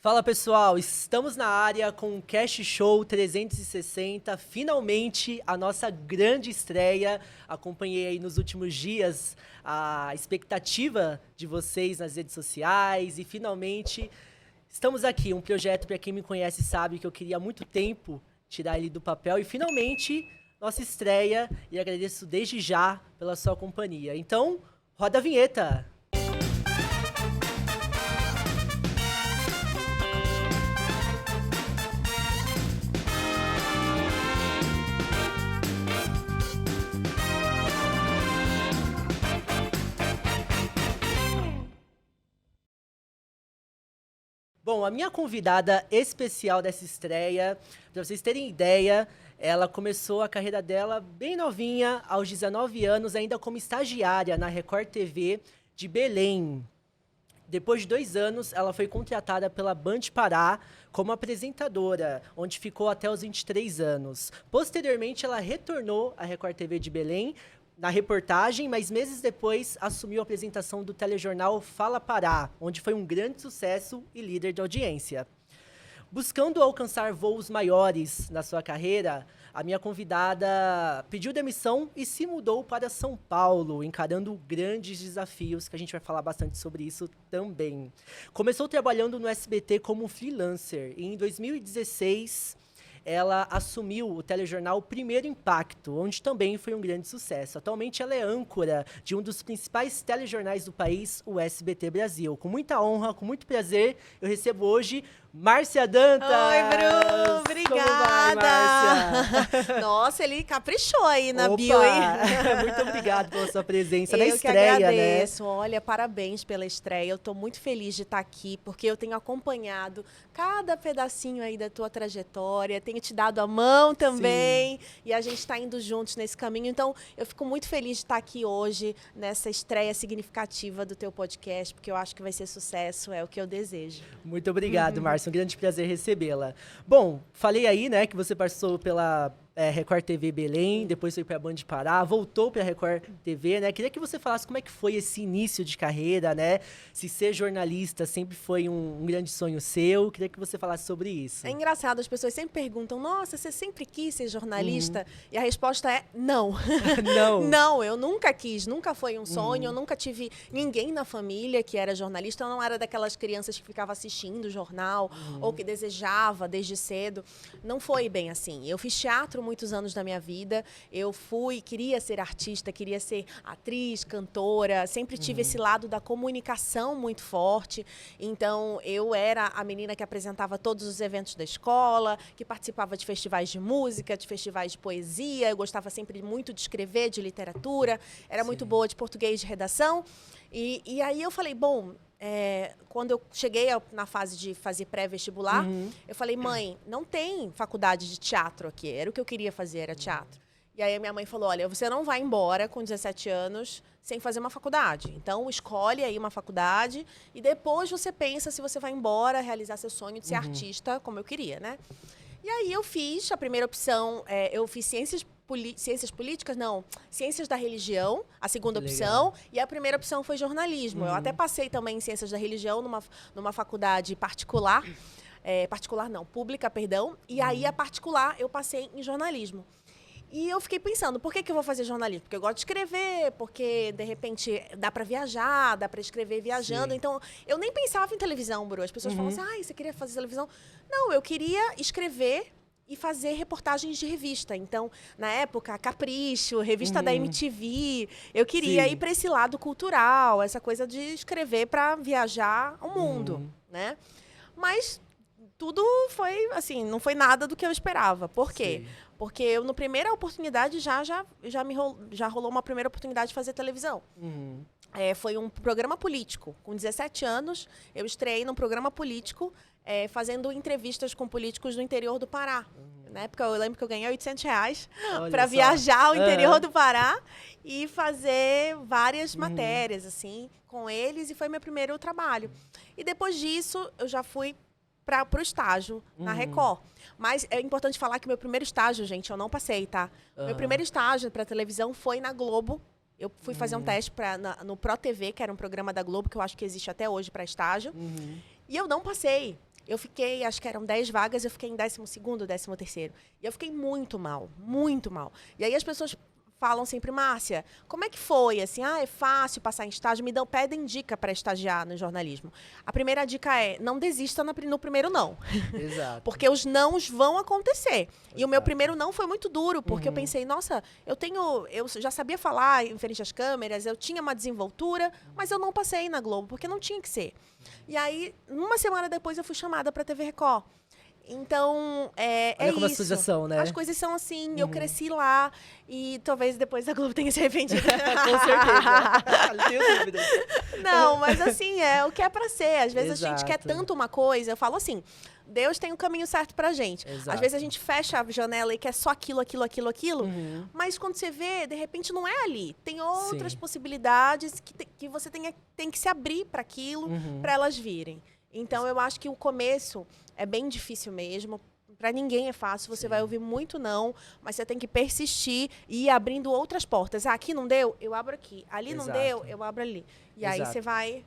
Fala pessoal, estamos na área com o Cash Show 360, finalmente a nossa grande estreia. Acompanhei aí nos últimos dias a expectativa de vocês nas redes sociais e finalmente estamos aqui. Um projeto, para quem me conhece sabe que eu queria há muito tempo tirar ele do papel e finalmente nossa estreia, e agradeço desde já pela sua companhia. Então, roda a vinheta! Bom, a minha convidada especial dessa estreia, para vocês terem ideia, ela começou a carreira dela bem novinha, aos 19 anos, ainda como estagiária na Record TV de Belém. Depois de 2 anos, ela foi contratada pela Band Pará como apresentadora, onde ficou até os 23 anos. Posteriormente, ela retornou à Record TV de Belém, na reportagem, mas meses depois assumiu a apresentação do telejornal Fala Pará, onde foi um grande sucesso e líder de audiência. Buscando alcançar voos maiores na sua carreira, a minha convidada pediu demissão e se mudou para São Paulo, encarando grandes desafios, que a gente vai falar bastante sobre isso também. Começou trabalhando no SBT como freelancer e em 2016 ela assumiu o telejornal Primeiro Impacto, onde também foi um grande sucesso. Atualmente ela é âncora de um dos principais telejornais do país, o SBT Brasil. Com muita honra, com muito prazer, eu recebo hoje Márcia Dantas! Oi, Bru! Obrigada! Como vai, Márcia? Nossa, ele caprichou aí na Opa! bio, hein? Muito obrigado pela sua presença na Eu que estreia, agradeço. né? Olha, parabéns pela estreia. Eu tô muito feliz de estar aqui, porque eu tenho acompanhado cada pedacinho aí da tua trajetória, tenho te dado a mão também, e a gente está indo juntos nesse caminho. Então, eu fico muito feliz de estar aqui hoje, nessa estreia significativa do teu podcast, porque eu acho que vai ser sucesso, é o que eu desejo. Muito obrigado, Márcia. Um grande prazer recebê-la. Bom, falei aí, né, que você passou pela Record TV Belém, depois foi para a Band Pará, voltou para a Record TV, né? Queria que você falasse como é que foi esse início de carreira, né? Se ser jornalista sempre foi um grande sonho seu. Queria que você falasse sobre isso. É engraçado, as pessoas sempre perguntam, nossa, você sempre quis ser jornalista? E a resposta é não. Não. Não, eu nunca quis, nunca foi um sonho, eu nunca tive ninguém na família que era jornalista, eu não era daquelas crianças que ficava assistindo o jornal ou que desejava desde cedo. Não foi bem assim. Eu fiz teatro muitos anos da minha vida, queria ser artista, queria ser atriz, cantora, sempre tive esse lado da comunicação muito forte, então eu era a menina que apresentava todos os eventos da escola, que participava de festivais de música, de festivais de poesia, eu gostava sempre muito de escrever, de literatura, era muito boa de português de redação, e aí eu falei, bom, quando eu cheguei na fase de fazer pré-vestibular, eu falei, mãe, não tem faculdade de teatro aqui. Era o que eu queria fazer, era teatro. E aí a minha mãe falou, olha, você não vai embora com 17 anos sem fazer uma faculdade. Então, escolhe aí uma faculdade e depois você pensa se você vai embora realizar seu sonho de ser artista, como eu queria, né? E aí eu fiz a primeira opção, eu fiz ciências políticas, não, ciências da religião, a segunda opção, e a primeira opção foi jornalismo. Eu até passei também em ciências da religião numa faculdade particular, pública, perdão, e aí a particular eu passei em jornalismo. E eu fiquei pensando, por que eu vou fazer jornalismo? Porque eu gosto de escrever, porque, de repente, dá para viajar, dá para escrever viajando. Sim. Então, eu nem pensava em televisão, Bru. As pessoas falam assim, você queria fazer televisão? Não, eu queria escrever e fazer reportagens de revista. Então, na época, Capricho, revista da MTV, eu queria ir para esse lado cultural, essa coisa de escrever para viajar ao mundo, né? Mas tudo foi, assim, não foi nada do que eu esperava. Por quê? Sim. Porque eu, na primeira oportunidade, já rolou uma primeira oportunidade de fazer televisão. Foi um programa político. Com 17 anos, eu estreiei num programa político, fazendo entrevistas com políticos do interior do Pará. Na época, eu lembro que eu ganhei R$800 para viajar ao interior do Pará e fazer várias matérias, assim, com eles. E foi meu primeiro trabalho. E depois disso, eu já fui para o estágio na Record. Mas é importante falar que meu primeiro estágio, gente, eu não passei, tá? Meu primeiro estágio para televisão foi na Globo. Eu fui fazer um teste no Pro TV, que era um programa da Globo, que eu acho que existe até hoje para estágio. E eu não passei. Eu fiquei, acho que eram 10 vagas, eu fiquei em 12º, 13º. E eu fiquei muito mal, muito mal. E aí as pessoas falam sempre, Márcia, como é que foi? Assim, é fácil passar em estágio? Pedem dica para estagiar no jornalismo. A primeira dica é, não desista no primeiro não. Exato. Porque os nãos vão acontecer. E o meu primeiro não foi muito duro, porque eu pensei, nossa, eu já sabia falar em frente às câmeras, eu tinha uma desenvoltura, mas eu não passei na Globo, porque não tinha que ser. E aí, uma semana depois, eu fui chamada para a TV Record. Então, Olha como isso. a sugestão, né? As coisas são assim, eu cresci lá e talvez depois a Globo tenha se arrependido. Com certeza. Não tenho dúvidas. Não, mas assim, é o que é pra ser. Às vezes a gente quer Exato. tanto uma coisa, eu falo assim, Deus tem o caminho certo pra gente. Exato. Às vezes a gente fecha a janela e quer só aquilo, mas quando você vê, de repente não é ali. Tem outras Sim. possibilidades que você tem que se abrir para aquilo, para elas virem. Então, eu acho que o começo é bem difícil mesmo. Para ninguém é fácil, você vai ouvir muito não, mas você tem que persistir e ir abrindo outras portas. Aqui não deu? Eu abro aqui. Ali não Exato. deu? Eu abro ali. E aí Exato. você vai...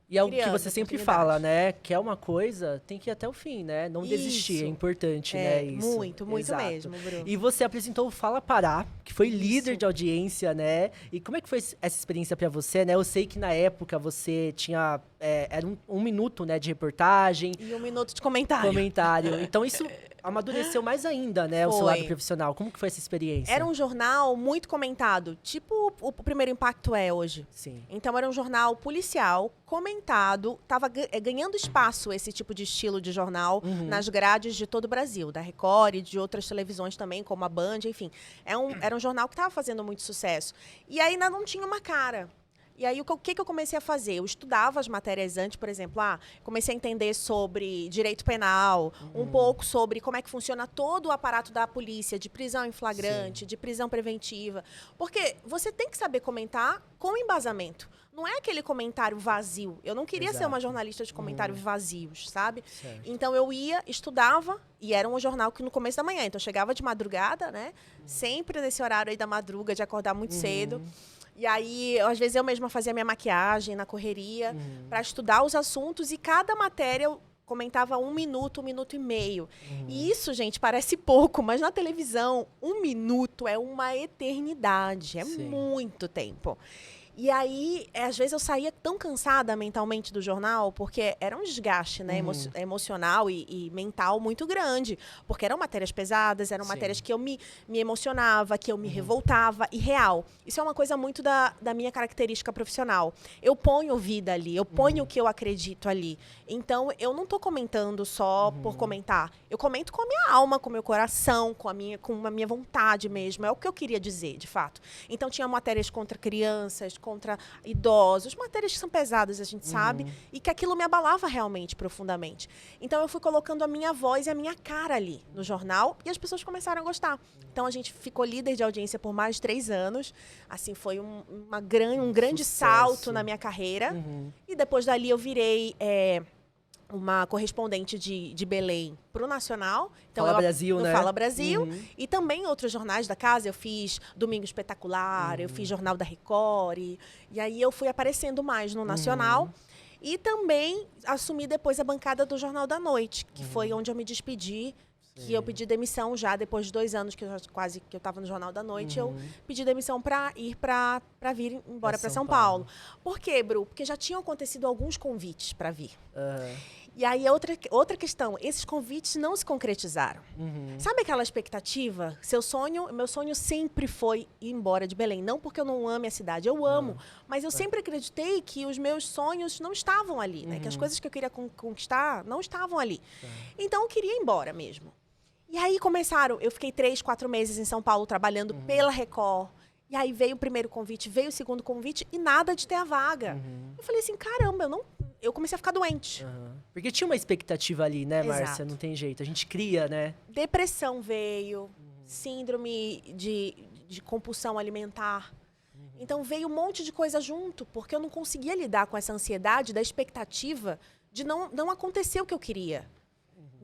E é o que criando você sempre oportunidades. fala, né? Quer uma coisa, tem que ir até o fim, né? Não desistir, Isso. é importante, né? Isso. Muito Exato. mesmo, Bruno. E você apresentou o Fala Pará, que foi Isso. líder de audiência, né? E como é que foi essa experiência pra você, né? Eu sei que na época você tinha... era um minuto, né, de reportagem, E 1 minuto de comentário. comentário. Então isso amadureceu mais ainda, né? O seu Foi. lado profissional. Como que foi essa experiência? Era um jornal muito comentado, tipo o Primeiro Impacto é hoje. Sim. Então, era um jornal policial, comentado, estava ganhando espaço esse tipo de estilo de jornal nas grades de todo o Brasil, da Record e de outras televisões também, como a Band, enfim. Era um jornal que estava fazendo muito sucesso. E ainda não tinha uma cara. E aí, o que eu comecei a fazer? Eu estudava as matérias antes, por exemplo, comecei a entender sobre direito penal, um pouco sobre como é que funciona todo o aparato da polícia, de prisão em flagrante, de prisão preventiva. Porque você tem que saber comentar com embasamento. Não é aquele comentário vazio. Eu não queria ser uma Exato. jornalista de comentários vazios, sabe? Certo. Então, eu ia, estudava, e era um jornal que no começo da manhã. Então, eu chegava de madrugada, né? Sempre nesse horário aí da madruga, de acordar muito cedo. E aí, às vezes, eu mesma fazia minha maquiagem na correria para estudar os assuntos e cada matéria eu comentava 1 minuto, 1 minuto e meio. E isso, gente, parece pouco, mas na televisão, 1 minuto é uma eternidade, é Sim. muito tempo. E aí, às vezes eu saía tão cansada mentalmente do jornal, porque era um desgaste, né, emocional e mental muito grande. Porque eram matérias pesadas, eram Sim. matérias que eu me emocionava, que eu me revoltava, e real. Isso é uma coisa muito da minha característica profissional. Eu ponho vida ali, eu ponho o que eu acredito ali. Então, eu não estou comentando só por comentar. Eu comento com a minha alma, com o meu coração, com a minha vontade mesmo. É o que eu queria dizer, de fato. Então, tinha matérias contra crianças, contra idosos, matérias que são pesadas, a gente sabe, e que aquilo me abalava realmente, profundamente. Então, eu fui colocando a minha voz e a minha cara ali no jornal e as pessoas começaram a gostar. Então, a gente ficou líder de audiência por mais de 3 anos. Assim, foi um grande Sucesso. salto na minha carreira. E depois dali eu virei uma correspondente de Belém para o Nacional. Então, Fala Brasil, no né? Fala Brasil. E também outros jornais da casa. Eu fiz Domingo Espetacular, eu fiz Jornal da Record. E aí eu fui aparecendo mais no Nacional. E também assumi depois a bancada do Jornal da Noite, que foi onde eu me despedi. Que eu pedi demissão já depois de 2 anos que eu estava no Jornal da Noite. Eu pedi demissão para vir embora para São Paulo. Por quê, Bru? Porque já tinham acontecido alguns convites para vir. E aí, outra questão, esses convites não se concretizaram. Sabe aquela expectativa? Meu sonho sempre foi ir embora de Belém. Não porque eu não ame a cidade, eu amo. Mas eu sempre acreditei que os meus sonhos não estavam ali, né? Que as coisas que eu queria conquistar não estavam ali. Então, eu queria ir embora mesmo. E aí eu fiquei 3, 4 meses em São Paulo trabalhando pela Record. E aí veio o primeiro convite, veio o segundo convite e nada de ter a vaga. Eu falei assim, caramba, eu comecei a ficar doente. Porque tinha uma expectativa ali, né, Márcia? Exato. Não tem jeito. A gente cria, né? Depressão veio, síndrome de compulsão alimentar. Então veio um monte de coisa junto, porque eu não conseguia lidar com essa ansiedade da expectativa de não acontecer o que eu queria.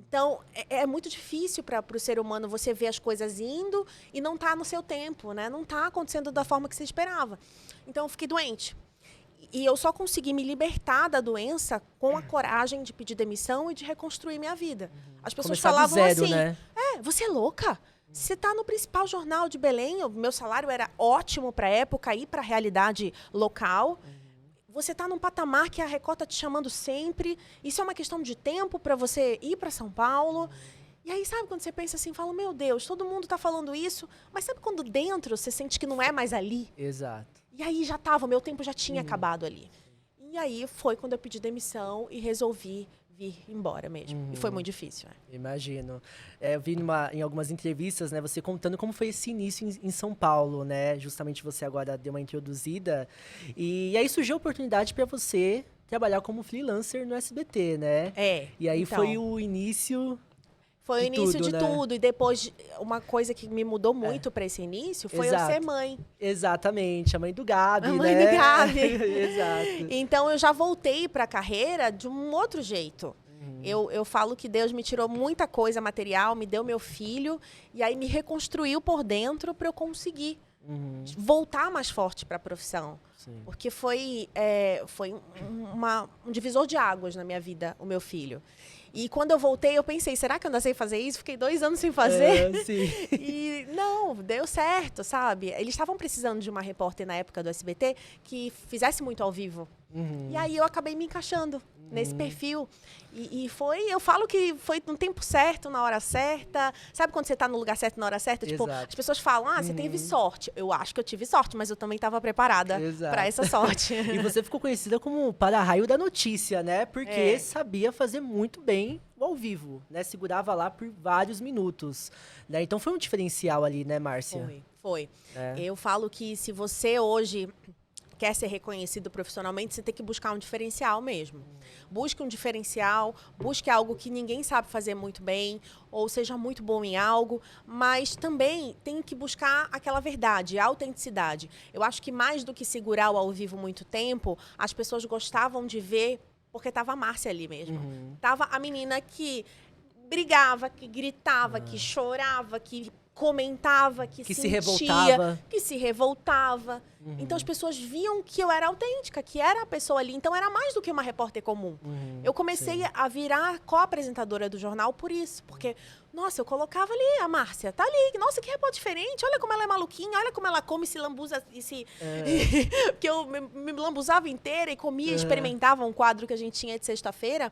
Então, é muito difícil para o ser humano você ver as coisas indo e não tá no seu tempo, né? Não tá acontecendo da forma que você esperava. Então, eu fiquei doente. E eu só consegui me libertar da doença com a coragem de pedir demissão e de reconstruir minha vida. As pessoas Começar do falavam zero, assim, né? você é louca? Você está no principal jornal de Belém, o meu salário era ótimo para a época, ir para a realidade local. Você está num patamar que a Record está te chamando sempre. Isso é uma questão de tempo para você ir para São Paulo. E aí, sabe, quando você pensa assim, fala, meu Deus, todo mundo está falando isso, mas sabe quando dentro você sente que não é mais ali? Exato. E aí já estava, meu tempo já tinha acabado ali. E aí foi quando eu pedi demissão e resolvi vir embora mesmo. E foi muito difícil. Imagino. Eu vi em algumas entrevistas, né, você contando como foi esse início em São Paulo, né? Justamente você agora deu uma introduzida. E aí surgiu a oportunidade para você trabalhar como freelancer no SBT, né? E aí então, foi o início. Foi o início tudo, de né? tudo. E depois, uma coisa que me mudou muito para esse início foi eu ser mãe. Exatamente, a mãe do Gabi, A né? mãe do Gabi. Exato. Então, eu já voltei para a carreira de um outro jeito. Eu falo que Deus me tirou muita coisa material, me deu meu filho, e aí me reconstruiu por dentro para eu conseguir voltar mais forte para a profissão. Sim. Porque foi um divisor de águas na minha vida, o meu filho. E quando eu voltei, eu pensei, será que eu ainda sei fazer isso? Fiquei 2 anos sem fazer. Sim. E não, deu certo, sabe? Eles estavam precisando de uma repórter na época do SBT que fizesse muito ao vivo. E aí eu acabei me encaixando nesse perfil. E eu falo que foi no tempo certo, na hora certa. Sabe quando você está no lugar certo, na hora certa? Tipo, Exato. as pessoas falam, você teve sorte. Eu acho que eu tive sorte, mas eu também estava preparada para essa sorte. E você ficou conhecida como o para-raio da notícia, né? Porque sabia fazer muito bem o ao vivo, né? Segurava lá por vários minutos, né? Então foi um diferencial ali, né, Márcia? Foi. Eu falo que se você hoje quer ser reconhecido profissionalmente, você tem que buscar um diferencial mesmo. Busque um diferencial, busque algo que ninguém sabe fazer muito bem, ou seja muito bom em algo, mas também tem que buscar aquela verdade, a autenticidade. Eu acho que mais do que segurar o ao vivo muito tempo, as pessoas gostavam de ver, porque estava a Márcia ali mesmo. Tava a menina que brigava, que gritava, que chorava, que comentava, que sentia, que se revoltava. Então as pessoas viam que eu era autêntica, que era a pessoa ali. Então era mais do que uma repórter comum. Eu comecei a virar co-apresentadora do jornal por isso, porque nossa, eu colocava ali a Márcia, tá ali, nossa, que repórter diferente, olha como ela é maluquinha, olha como ela come, se lambuza e se... Porque eu me lambuzava inteira e comia, experimentava um quadro que a gente tinha de sexta-feira,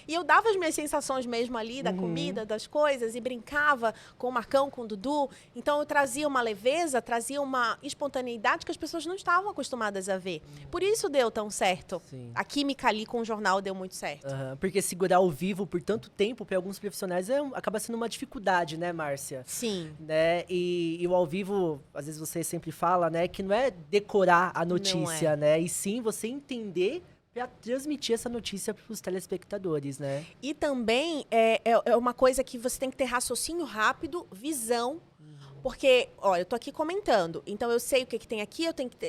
e eu dava as minhas sensações mesmo ali, da comida, das coisas, e brincava com o Marcão, com o Dudu. Então eu trazia uma leveza, trazia uma espontaneidade que as pessoas não estavam acostumadas a ver. Por isso deu tão certo. Sim. A química ali com o jornal deu muito certo. Porque segurar ao vivo por tanto tempo, para alguns profissionais, acaba sendo uma dificuldade, né, Márcia? Sim. Né? E o ao vivo, às vezes você sempre fala, né, que não é decorar a notícia, né? E sim você entender para transmitir essa notícia para os telespectadores, né? E também é uma coisa que você tem que ter raciocínio rápido, visão. Porque, olha, eu tô aqui comentando, então eu sei o que tem aqui,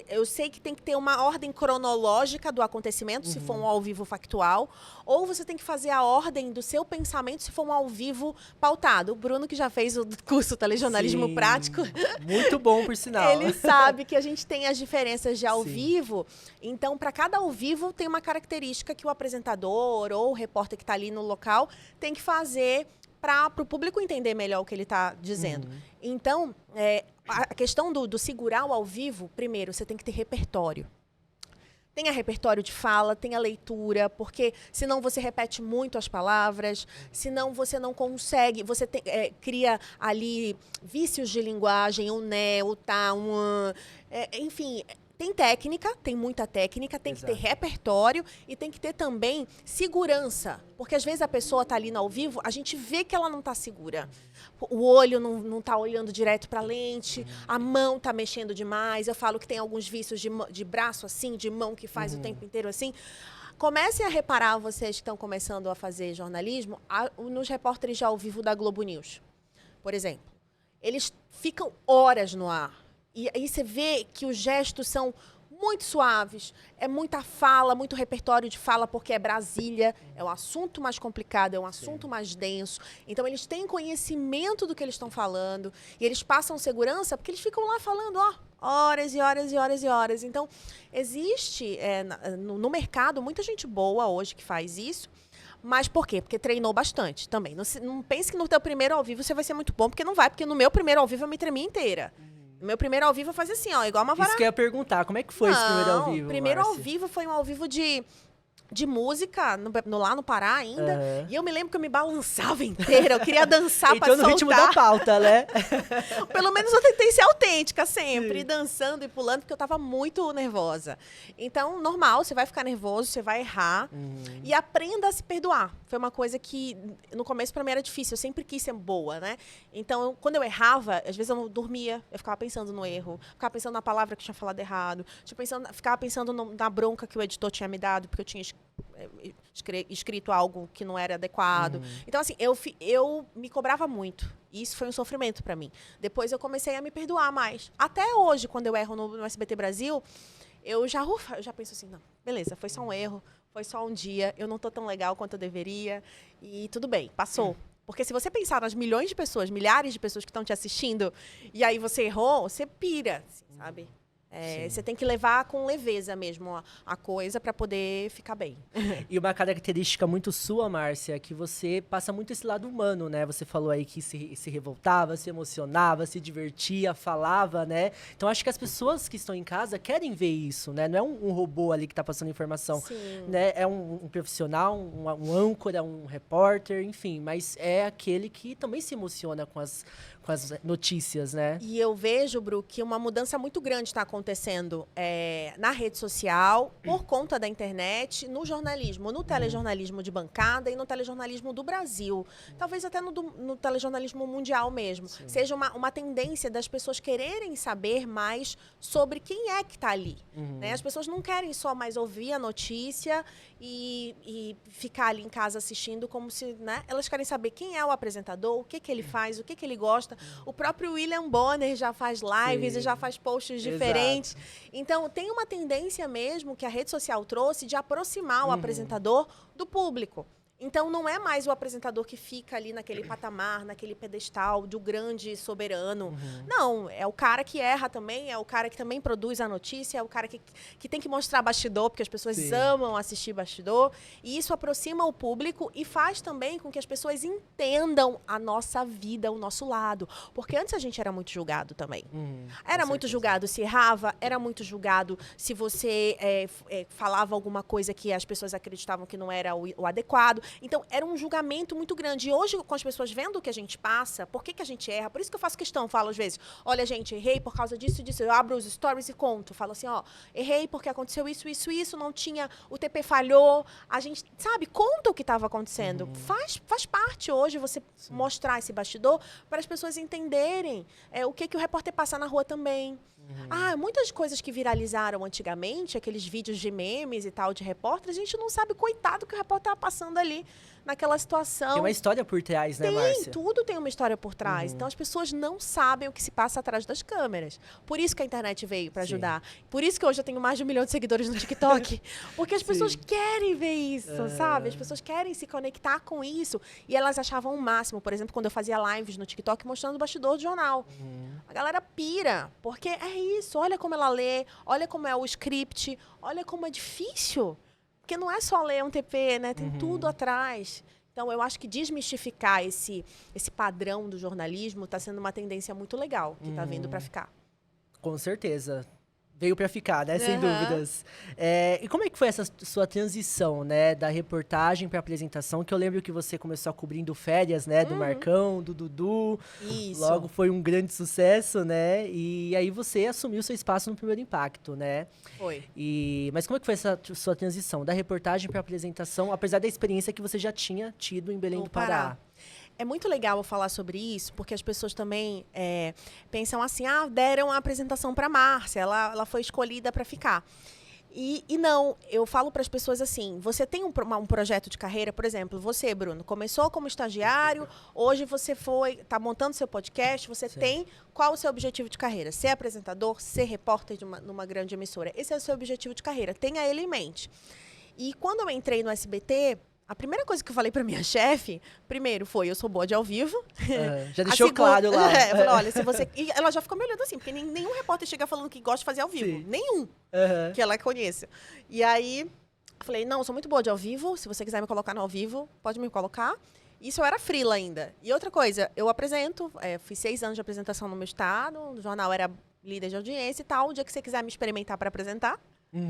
eu sei que tem que ter uma ordem cronológica do acontecimento, se for um ao vivo factual, ou você tem que fazer a ordem do seu pensamento, se for um ao vivo pautado. O Bruno, que já fez o curso Telejornalismo Prático... Muito bom, por sinal. Ele sabe que a gente tem as diferenças de ao vivo, então, para cada ao vivo, tem uma característica que o apresentador ou o repórter que está ali no local tem que fazer para o público entender melhor o que ele está dizendo. Então, a questão do segurar o ao vivo, primeiro, você tem que ter repertório. Tenha repertório de fala, tenha leitura, porque senão você repete muito as palavras, senão você não consegue, você cria ali vícios de linguagem, um né, o tá, enfim... Tem técnica, tem muita técnica, tem que ter repertório e tem que ter também segurança. Porque às vezes a pessoa está ali no ao vivo, a gente vê que ela não está segura. O olho não está olhando direto para a lente, a mão está mexendo demais. Eu falo que tem alguns vícios de braço assim, de mão que faz o tempo inteiro assim. Comecem a reparar, vocês que estão começando a fazer jornalismo, nos repórteres de ao vivo da Globo News, por exemplo. Eles ficam horas no ar. E aí você vê que os gestos são muito suaves, é muita fala, muito repertório de fala, porque é Brasília, é um assunto mais complicado, é um assunto mais denso. Então, eles têm conhecimento do que eles estão falando e eles passam segurança porque eles ficam lá falando, ó, horas e horas e horas e horas. Então, existe no mercado muita gente boa hoje que faz isso. Mas por quê? Porque treinou bastante também. Não pense que no teu primeiro ao vivo você vai ser muito bom, porque não vai. Porque no meu primeiro ao vivo eu me tremi inteira. No meu primeiro ao vivo eu fazia assim, ó, igual uma vara. Isso que eu ia perguntar, como é que foi esse primeiro ao vivo, primeiro ao Márcia? vivo foi um ao vivo de música, lá no Pará ainda. Uhum. E eu me lembro que eu me balançava inteira. Eu queria dançar pra Entrou no soltar. ritmo da pauta, né? Pelo menos eu tentei ser autêntica sempre, dançando e pulando, porque eu tava muito nervosa. Então, normal, você vai ficar nervoso, você vai errar. E aprenda a se perdoar. Foi uma coisa que, no começo, pra mim era difícil. Eu sempre quis ser boa, né? Então, quando eu errava, às vezes eu não dormia, eu ficava pensando no erro, ficava pensando na palavra que eu tinha falado errado, ficava pensando na bronca que o editor tinha me dado, porque eu tinha escrito algo que não era adequado. Então, assim, eu me cobrava muito. E isso foi um sofrimento pra mim. Depois eu comecei a me perdoar mais. Até hoje, quando eu erro no SBT Brasil, eu já penso assim, não, beleza, foi só um erro, foi só um dia, eu não tô tão legal quanto eu deveria, e tudo bem, passou. Porque se você pensar nas milhões de pessoas, milhares de pessoas que estão te assistindo, e aí você errou, você pira, assim, sabe? Você tem que levar com leveza mesmo a coisa para poder ficar bem. E uma característica muito sua, Márcia, é que você passa muito esse lado humano, né? Você falou aí que se revoltava, se emocionava, se divertia, falava, né? Então, acho que as pessoas que estão em casa querem ver isso, né? Não é um robô ali que está passando informação, né? É um profissional, um âncora, um repórter, enfim. Mas é aquele que também se emociona com as notícias, né? E eu vejo, Bru, que uma mudança muito grande está acontecendo na rede social, por conta da internet, no jornalismo, no telejornalismo de bancada e no telejornalismo do Brasil. Talvez até no telejornalismo mundial mesmo. Sim. Seja uma tendência das pessoas quererem saber mais sobre quem é que está ali. Né? As pessoas não querem só mais ouvir a notícia e ficar ali em casa assistindo como se... Né? Elas querem saber quem é o apresentador, o que ele faz, o que ele gosta. O próprio William Bonner já faz lives e já faz posts diferentes. Então, tem uma tendência mesmo que a rede social trouxe de aproximar o apresentador do público. Então, não é mais o apresentador que fica ali naquele patamar, naquele pedestal do grande soberano. Não, é o cara que erra também, é o cara que também produz a notícia, é o cara que tem que mostrar bastidor, porque as pessoas amam assistir bastidor. E isso aproxima o público e faz também com que as pessoas entendam a nossa vida, o nosso lado. Porque antes a gente era muito julgado também. Era muito julgado se errava, era muito julgado se você falava alguma coisa que as pessoas acreditavam que não era o adequado. Então, era um julgamento muito grande. E hoje, com as pessoas vendo o que a gente passa, por que a gente erra, por isso que eu faço questão, falo às vezes, olha, gente, errei por causa disso e disso. Eu abro os stories e conto. Falo assim, ó, errei porque aconteceu isso, isso, isso, não tinha, o TP falhou. A gente, sabe, conta o que estava acontecendo. Faz parte hoje você mostrar esse bastidor para as pessoas entenderem o que o repórter passa na rua também. Muitas coisas que viralizaram antigamente, aqueles vídeos de memes e tal de repórter, a gente não sabe, coitado, que o repórter estava passando ali naquela situação. Tem uma história por trás, né, Márcia? Tudo tem uma história por trás. Então, as pessoas não sabem o que se passa atrás das câmeras. Por isso que a internet veio para ajudar. Por isso que hoje eu tenho mais de 1 milhão de seguidores no TikTok. Porque as pessoas querem ver isso, sabe? As pessoas querem se conectar com isso. E elas achavam o máximo. Por exemplo, quando eu fazia lives no TikTok mostrando o bastidor do jornal. A galera pira. Porque é isso. Olha como ela lê. Olha como é o script. Olha como é difícil. Porque não é só ler um TP, né? Tem tudo atrás. Então, eu acho que desmistificar esse padrão do jornalismo está sendo uma tendência muito legal, que está vindo para ficar. Com certeza. Veio para ficar, né? Sem dúvidas. E como é que foi essa sua transição, né? Da reportagem para apresentação? Que eu lembro que você começou cobrindo férias, né? Do Marcão, do Dudu. Isso. Logo foi um grande sucesso, né? E aí você assumiu seu espaço no Primeiro Impacto, né? Foi. Mas como é que foi essa sua transição da reportagem para apresentação, apesar da experiência que você já tinha tido em Belém do Pará? É muito legal eu falar sobre isso, porque as pessoas também pensam assim, deram a apresentação para a Márcia, ela foi escolhida para ficar. E não, eu falo para as pessoas assim, você tem um projeto de carreira, por exemplo, você, Bruno, começou como estagiário, hoje você está montando seu podcast, você tem qual o seu objetivo de carreira? Ser apresentador, ser repórter numa grande emissora. Esse é o seu objetivo de carreira, tenha ele em mente. E quando eu entrei no SBT, a primeira coisa que eu falei para minha chefe, primeiro foi, eu sou boa de ao vivo. Já deixou claro lá. Eu falei, olha, se você... E ela já ficou me olhando assim, porque nenhum repórter chega falando que gosta de fazer ao vivo. Sim. Nenhum que ela conheça. E aí, eu falei, não, eu sou muito boa de ao vivo, se você quiser me colocar no ao vivo, pode me colocar. Isso eu era freela ainda. E outra coisa, eu apresento, fiz 6 anos de apresentação no meu estado, no jornal era líder de audiência e tal, o dia que você quiser me experimentar para apresentar,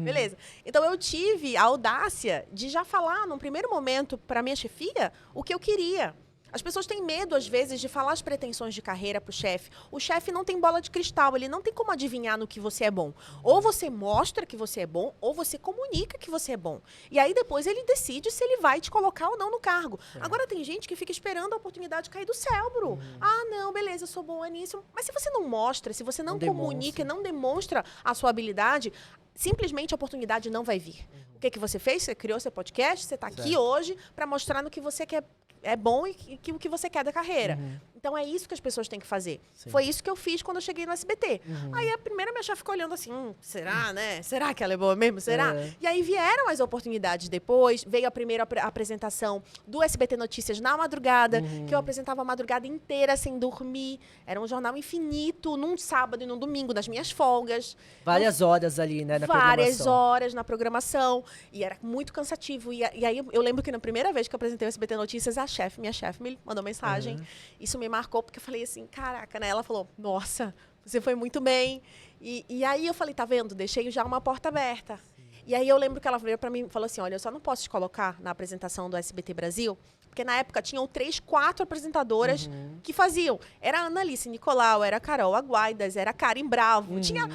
beleza. Então, eu tive a audácia de já falar, num primeiro momento, para minha chefia, o que eu queria. As pessoas têm medo, às vezes, de falar as pretensões de carreira para o chefe. O chefe não tem bola de cristal, ele não tem como adivinhar no que você é bom. Ou você mostra que você é bom, ou você comunica que você é bom. E aí, depois, ele decide se ele vai te colocar ou não no cargo. Agora, tem gente que fica esperando a oportunidade cair do céu, Bru. Ah, não, beleza, eu sou boa nisso. Mas se você não mostra, se você não comunica, não demonstra a sua habilidade, simplesmente a oportunidade não vai vir. O que você fez? Você criou seu podcast, você está aqui hoje para mostrar no que você quer, é bom e o que você quer da carreira. Então, é isso que as pessoas têm que fazer. Sim. Foi isso que eu fiz quando eu cheguei no SBT. Aí, a primeira minha chefe ficou olhando assim, será, né? Será que ela é boa mesmo? Será? E aí, vieram as oportunidades depois. Veio a primeira apresentação do SBT Notícias na madrugada, que eu apresentava a madrugada inteira sem dormir. Era um jornal infinito, num sábado e num domingo, nas minhas folgas. Várias horas ali, né, na programação. Várias horas na programação. E era muito cansativo. E aí, eu lembro que na primeira vez que eu apresentei o SBT Notícias, minha chefe me mandou mensagem. Isso me marcou, porque eu falei assim, caraca, né? Ela falou, nossa, você foi muito bem. E aí eu falei, tá vendo? Deixei já uma porta aberta. E aí eu lembro que ela veio pra mim e falou assim, olha, eu só não posso te colocar na apresentação do SBT Brasil, porque na época tinham 3, 4 apresentadoras que faziam. Era a Annalice Nicolau, era a Carol Aguaidas, era a Karen Bravo. Tinha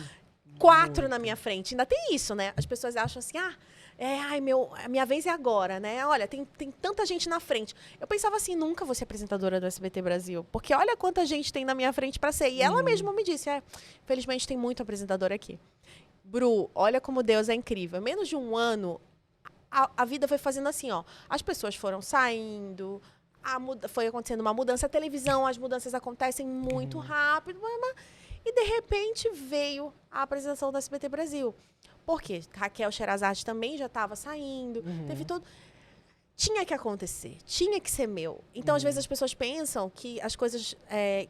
4 na minha frente. Ainda tem isso, né? As pessoas acham assim, a minha vez é agora, né? Olha, tem tanta gente na frente. Eu pensava assim, nunca vou ser apresentadora do SBT Brasil, porque olha quanta gente tem na minha frente para ser. E ela mesma me disse, felizmente tem muito apresentador aqui. Bru, olha como Deus é incrível. Menos de um ano, a vida foi fazendo assim, ó. As pessoas foram saindo, foi acontecendo uma mudança. A televisão, as mudanças acontecem muito rápido. E, de repente, veio a apresentação do SBT Brasil. Por quê? Raquel Sherazade também já estava saindo. Teve todo... Tinha que acontecer. Tinha que ser meu. Então, às vezes, as pessoas pensam que as coisas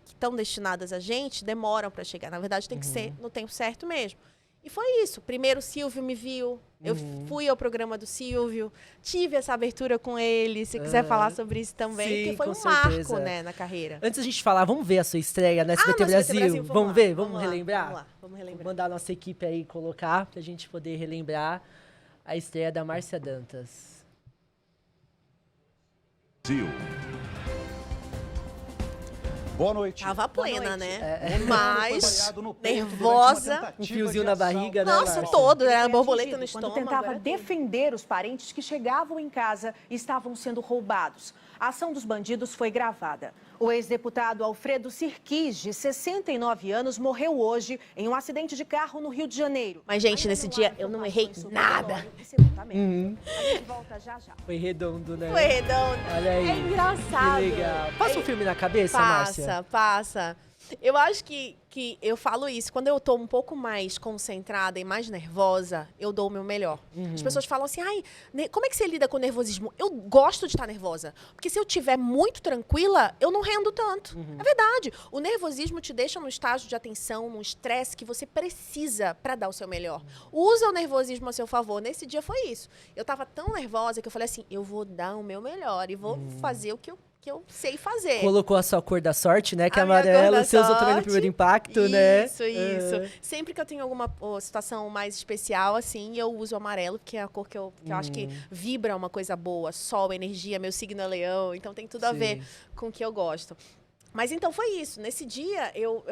que estão destinadas a gente demoram para chegar. Na verdade, tem que ser no tempo certo mesmo. E foi isso. Primeiro, o Silvio me viu. Eu fui ao programa do Silvio. Tive essa abertura com ele. Se quiser falar sobre isso também. Sim, que foi um marco, né, na carreira. Antes da gente falar, vamos ver a sua estreia no SBT Brasil. Vamos ver? Vamos relembrar? Vamos lá, vamos relembrar. Vou mandar a nossa equipe aí colocar pra gente poder relembrar a estreia da Márcia Dantas. Brasil. Boa noite. Tava plena, né? Mas nervosa. Um fiozinho na barriga, né, Nossa, todo. Era borboleta no estômago. Quando tentava defender os parentes que chegavam em casa e estavam sendo roubados. A ação dos bandidos foi gravada. O ex-deputado Alfredo Sirquis, de 69 anos, morreu hoje em um acidente de carro no Rio de Janeiro. Mas, gente, nesse dia eu não errei nada. A gente volta já já. Foi redondo, né? Foi redondo. Olha aí. É engraçado. Que legal. Passa um filme na cabeça, Márcia? Passa. Eu acho que eu falo isso. Quando eu tô um pouco mais concentrada e mais nervosa, eu dou o meu melhor. As pessoas falam assim, como é que você lida com o nervosismo? Eu gosto de estar nervosa. Porque se eu estiver muito tranquila, eu não rendo tanto. É verdade. O nervosismo te deixa num estágio de atenção, num estresse que você precisa para dar o seu melhor. Usa o nervosismo a seu favor. Nesse dia foi isso. Eu tava tão nervosa que eu falei assim, eu vou dar o meu melhor e vou fazer o que eu sei fazer. Colocou a sua cor da sorte, né? Que é amarelo. Você usou também no primeiro impacto, né? Isso. Sempre que eu tenho alguma situação mais especial, assim, eu uso o amarelo, porque é a cor que eu acho que vibra uma coisa boa. Sol, energia, meu signo é leão. Então, tem tudo a ver com o que eu gosto. Mas então foi isso. Nesse dia, eu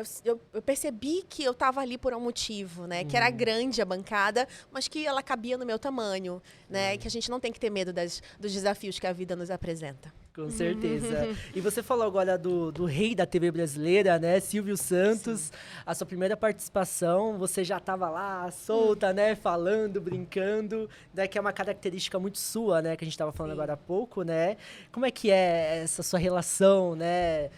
percebi que eu estava ali por um motivo, né? Que era grande a bancada, mas que ela cabia no meu tamanho, né? Que a gente não tem que ter medo dos desafios que a vida nos apresenta. Com certeza. E você falou agora do rei da TV brasileira, né? Silvio Santos. Sim. A sua primeira participação, você já estava lá, solta, né? Falando, brincando, né? Que é uma característica muito sua, né? Que a gente estava falando agora há pouco, né? Como é que é essa sua relação, né?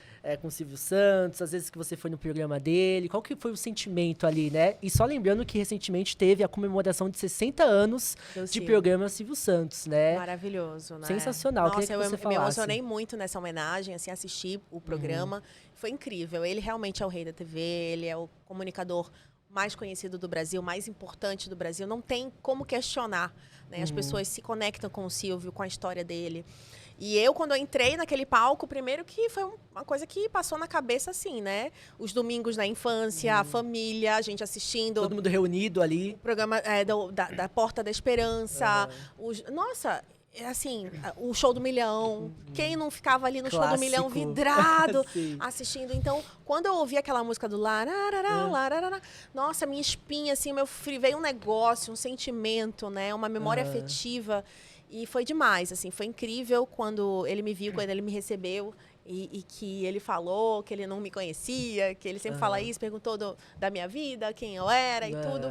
Com o Silvio Santos, às vezes que você foi no programa dele, qual que foi o sentimento ali, né? E só lembrando que recentemente teve a comemoração de 60 anos de programa Silvio Santos, né? Maravilhoso, né? Sensacional. Nossa, eu me emocionei muito nessa homenagem, assim, assisti o programa. Foi incrível. Ele realmente é o rei da TV, ele é o comunicador mais conhecido do Brasil, mais importante do Brasil. Não tem como questionar, né? As pessoas se conectam com o Silvio, com a história dele. E eu, quando eu entrei naquele palco, primeiro que foi uma coisa que passou na cabeça, assim, né? Os domingos na infância, a família, a gente assistindo. Todo mundo reunido ali. O programa da Porta da Esperança. Nossa, assim, o Show do Milhão. Quem não ficava ali no Clássico. Show do Milhão vidrado, assistindo? Então, quando eu ouvi aquela música do lararará, lararará, nossa, minha espinha, assim, veio um negócio, um sentimento, né? Uma memória afetiva. E foi demais, assim, foi incrível quando ele me viu, quando ele me recebeu e que ele falou que ele não me conhecia, que ele sempre fala isso, perguntou da minha vida, quem eu era e tudo.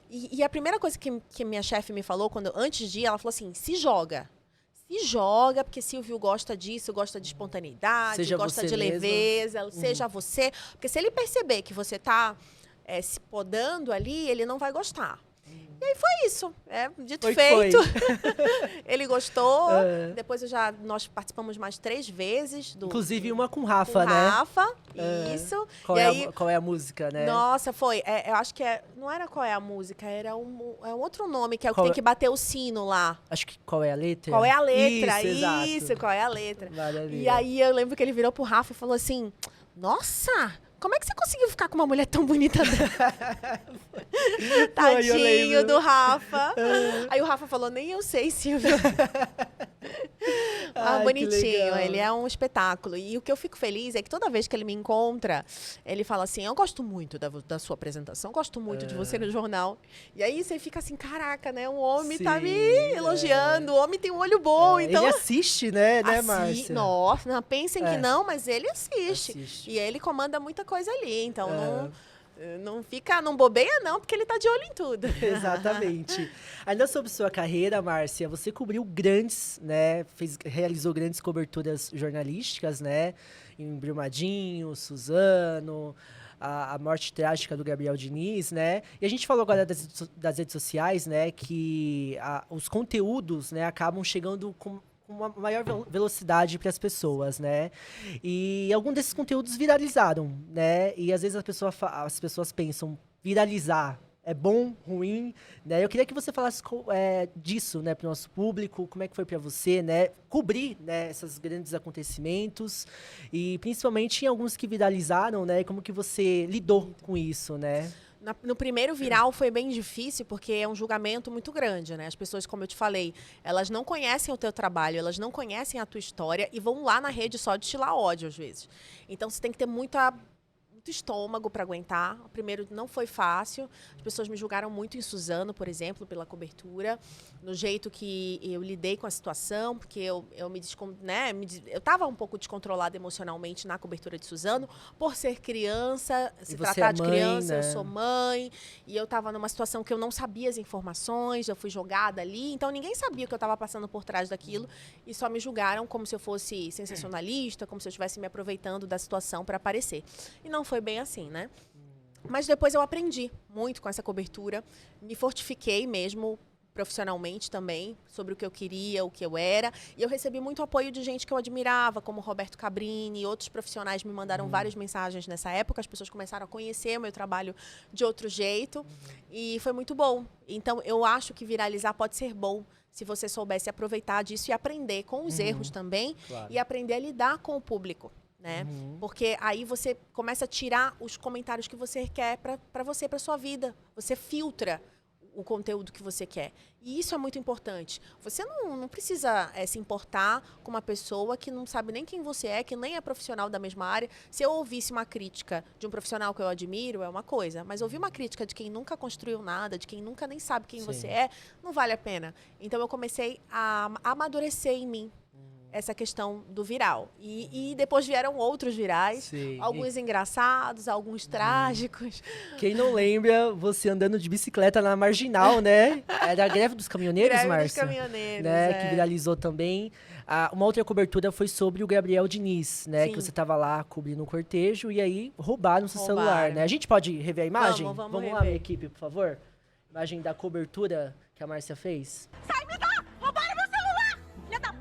E a primeira coisa que minha chefe me falou, antes de ir, ela falou assim, se joga, porque Silvio gosta disso, gosta de espontaneidade, gosta de leveza, seja você. Porque se ele perceber que você está se podando ali, ele não vai gostar. E aí foi isso, dito feito. Ele gostou. Depois nós participamos mais 3 vezes. Inclusive uma com o Rafa, com né? Rafa, isso. Qual é a música, né? Nossa, foi. Eu acho que não era Qual é a Música, era um outro nome, que é o que tem que bater o sino lá. Acho que Qual é a Letra? Qual é a letra? Isso, Qual é a letra? Maravilha. E aí eu lembro que ele virou pro Rafa e falou assim, nossa... Como é que você conseguiu ficar com uma mulher tão bonita dela? Tadinho do Rafa. Aí o Rafa falou, nem eu sei, Silvia. Bonitinho, ele é um espetáculo. E o que eu fico feliz é que toda vez que ele me encontra, ele fala assim, eu gosto muito da sua apresentação, gosto muito de você no jornal. E aí você fica assim, caraca, né? Um homem tá me elogiando, o homem tem um olho bom. Então... Ele assiste, né, Márcia? Nossa, não pensem que não, mas ele assiste. E ele comanda muita coisa ali, então não bobeia não, porque ele tá de olho em tudo. Exatamente. Ainda sobre sua carreira, Márcia, você cobriu grandes, né, realizou grandes coberturas jornalísticas, né, em Brumadinho, Suzano, a morte trágica do Gabriel Diniz, né, e a gente falou agora das redes sociais, né, que os conteúdos, né, acabam chegando com uma maior velocidade para as pessoas, né? E alguns desses conteúdos viralizaram, né? E às vezes as pessoas pensam, viralizar é bom, ruim, né? Eu queria que você falasse disso, né, para o nosso público, como é que foi para você, né? Cobrir, né, esses grandes acontecimentos e principalmente em alguns que viralizaram, né? Como que você lidou com isso, né? No primeiro viral foi bem difícil, porque é um julgamento muito grande, né? As pessoas, como eu te falei, elas não conhecem o teu trabalho, elas não conhecem a tua história e vão lá na rede só destilar ódio, às vezes. Então, você tem que ter muito estômago para aguentar. O primeiro não foi fácil. As pessoas me julgaram muito em Suzano, por exemplo, pela cobertura, no jeito que eu lidei com a situação, porque eu estava um pouco descontrolada emocionalmente na cobertura de Suzano, por ser criança, se tratar de criança, né? Eu sou mãe, e eu estava numa situação que eu não sabia as informações, eu fui jogada ali, então ninguém sabia o que eu estava passando por trás daquilo, e só me julgaram como se eu fosse sensacionalista, como se eu estivesse me aproveitando da situação para aparecer. E não foi bem assim, né? Mas depois eu aprendi muito com essa cobertura, me fortifiquei mesmo profissionalmente também, sobre o que eu queria, o que eu era, e eu recebi muito apoio de gente que eu admirava, como Roberto Cabrini, e outros profissionais me mandaram várias mensagens nessa época, as pessoas começaram a conhecer o meu trabalho de outro jeito, e foi muito bom. Então, eu acho que viralizar pode ser bom, se você soubesse aproveitar disso e aprender com os erros também, e aprender a lidar com o público. Né? Porque aí você começa a tirar os comentários que você quer para você, para sua vida. Você filtra o conteúdo que você quer. E isso é muito importante. Você não precisa se importar com uma pessoa que não sabe nem quem você é, que nem é profissional da mesma área. Se eu ouvisse uma crítica de um profissional que eu admiro, é uma coisa. Mas ouvir uma crítica de quem nunca construiu nada, de quem nunca nem sabe quem você é, não vale a pena. Então eu comecei a amadurecer em mim essa questão do viral. E depois vieram outros virais, Sim. alguns engraçados, alguns trágicos. Quem não lembra, você andando de bicicleta na Marginal, né? Era a greve dos caminhoneiros, Greve dos Márcia? caminhoneiros, Né? é. Que viralizou também. Uma outra cobertura foi sobre o Gabriel Diniz, né? Sim. Que você tava lá cobrindo o cortejo e aí roubaram seu Roubaram. celular, né? A gente pode rever a imagem? Vamos lá, rever. minha equipe, por favor. Imagem da cobertura que a Márcia fez.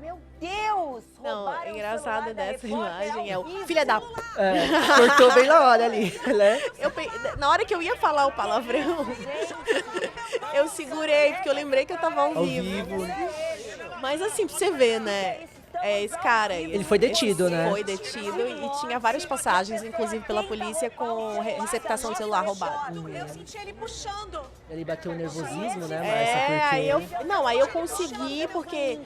Meu Deus! Não, roubaram é o engraçado celular da dessa repórter imagem é ao o vivo. filha da... Cortou bem na hora ali, né? Na hora que eu ia falar o palavrão, eu segurei, porque eu lembrei que eu tava ao vivo. Mas assim, pra você ver, né? Esse cara... Ele foi detido, né? Foi detido e tinha várias passagens, inclusive pela polícia, com receptação de celular roubado. Eu senti ele puxando. Ele bateu o nervosismo, né, Márcia? Aí eu consegui, porque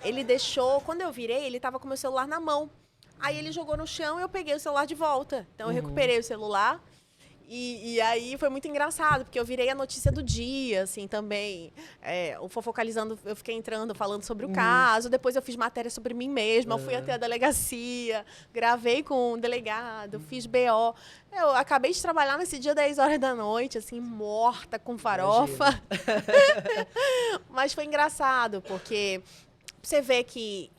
ele deixou... Quando eu virei, ele tava com o meu celular na mão. Aí ele jogou no chão e eu peguei o celular de volta. Então eu recuperei o celular. E aí foi muito engraçado, porque eu virei a notícia do dia, assim, também. O Fofocalizando, eu fiquei entrando, falando sobre o caso. Depois eu fiz matéria sobre mim mesma. Eu fui até a delegacia, gravei com um delegado, fiz BO. Eu acabei de trabalhar nesse dia 10 horas da noite, assim, morta, com farofa. Mas foi engraçado, porque... Você vê que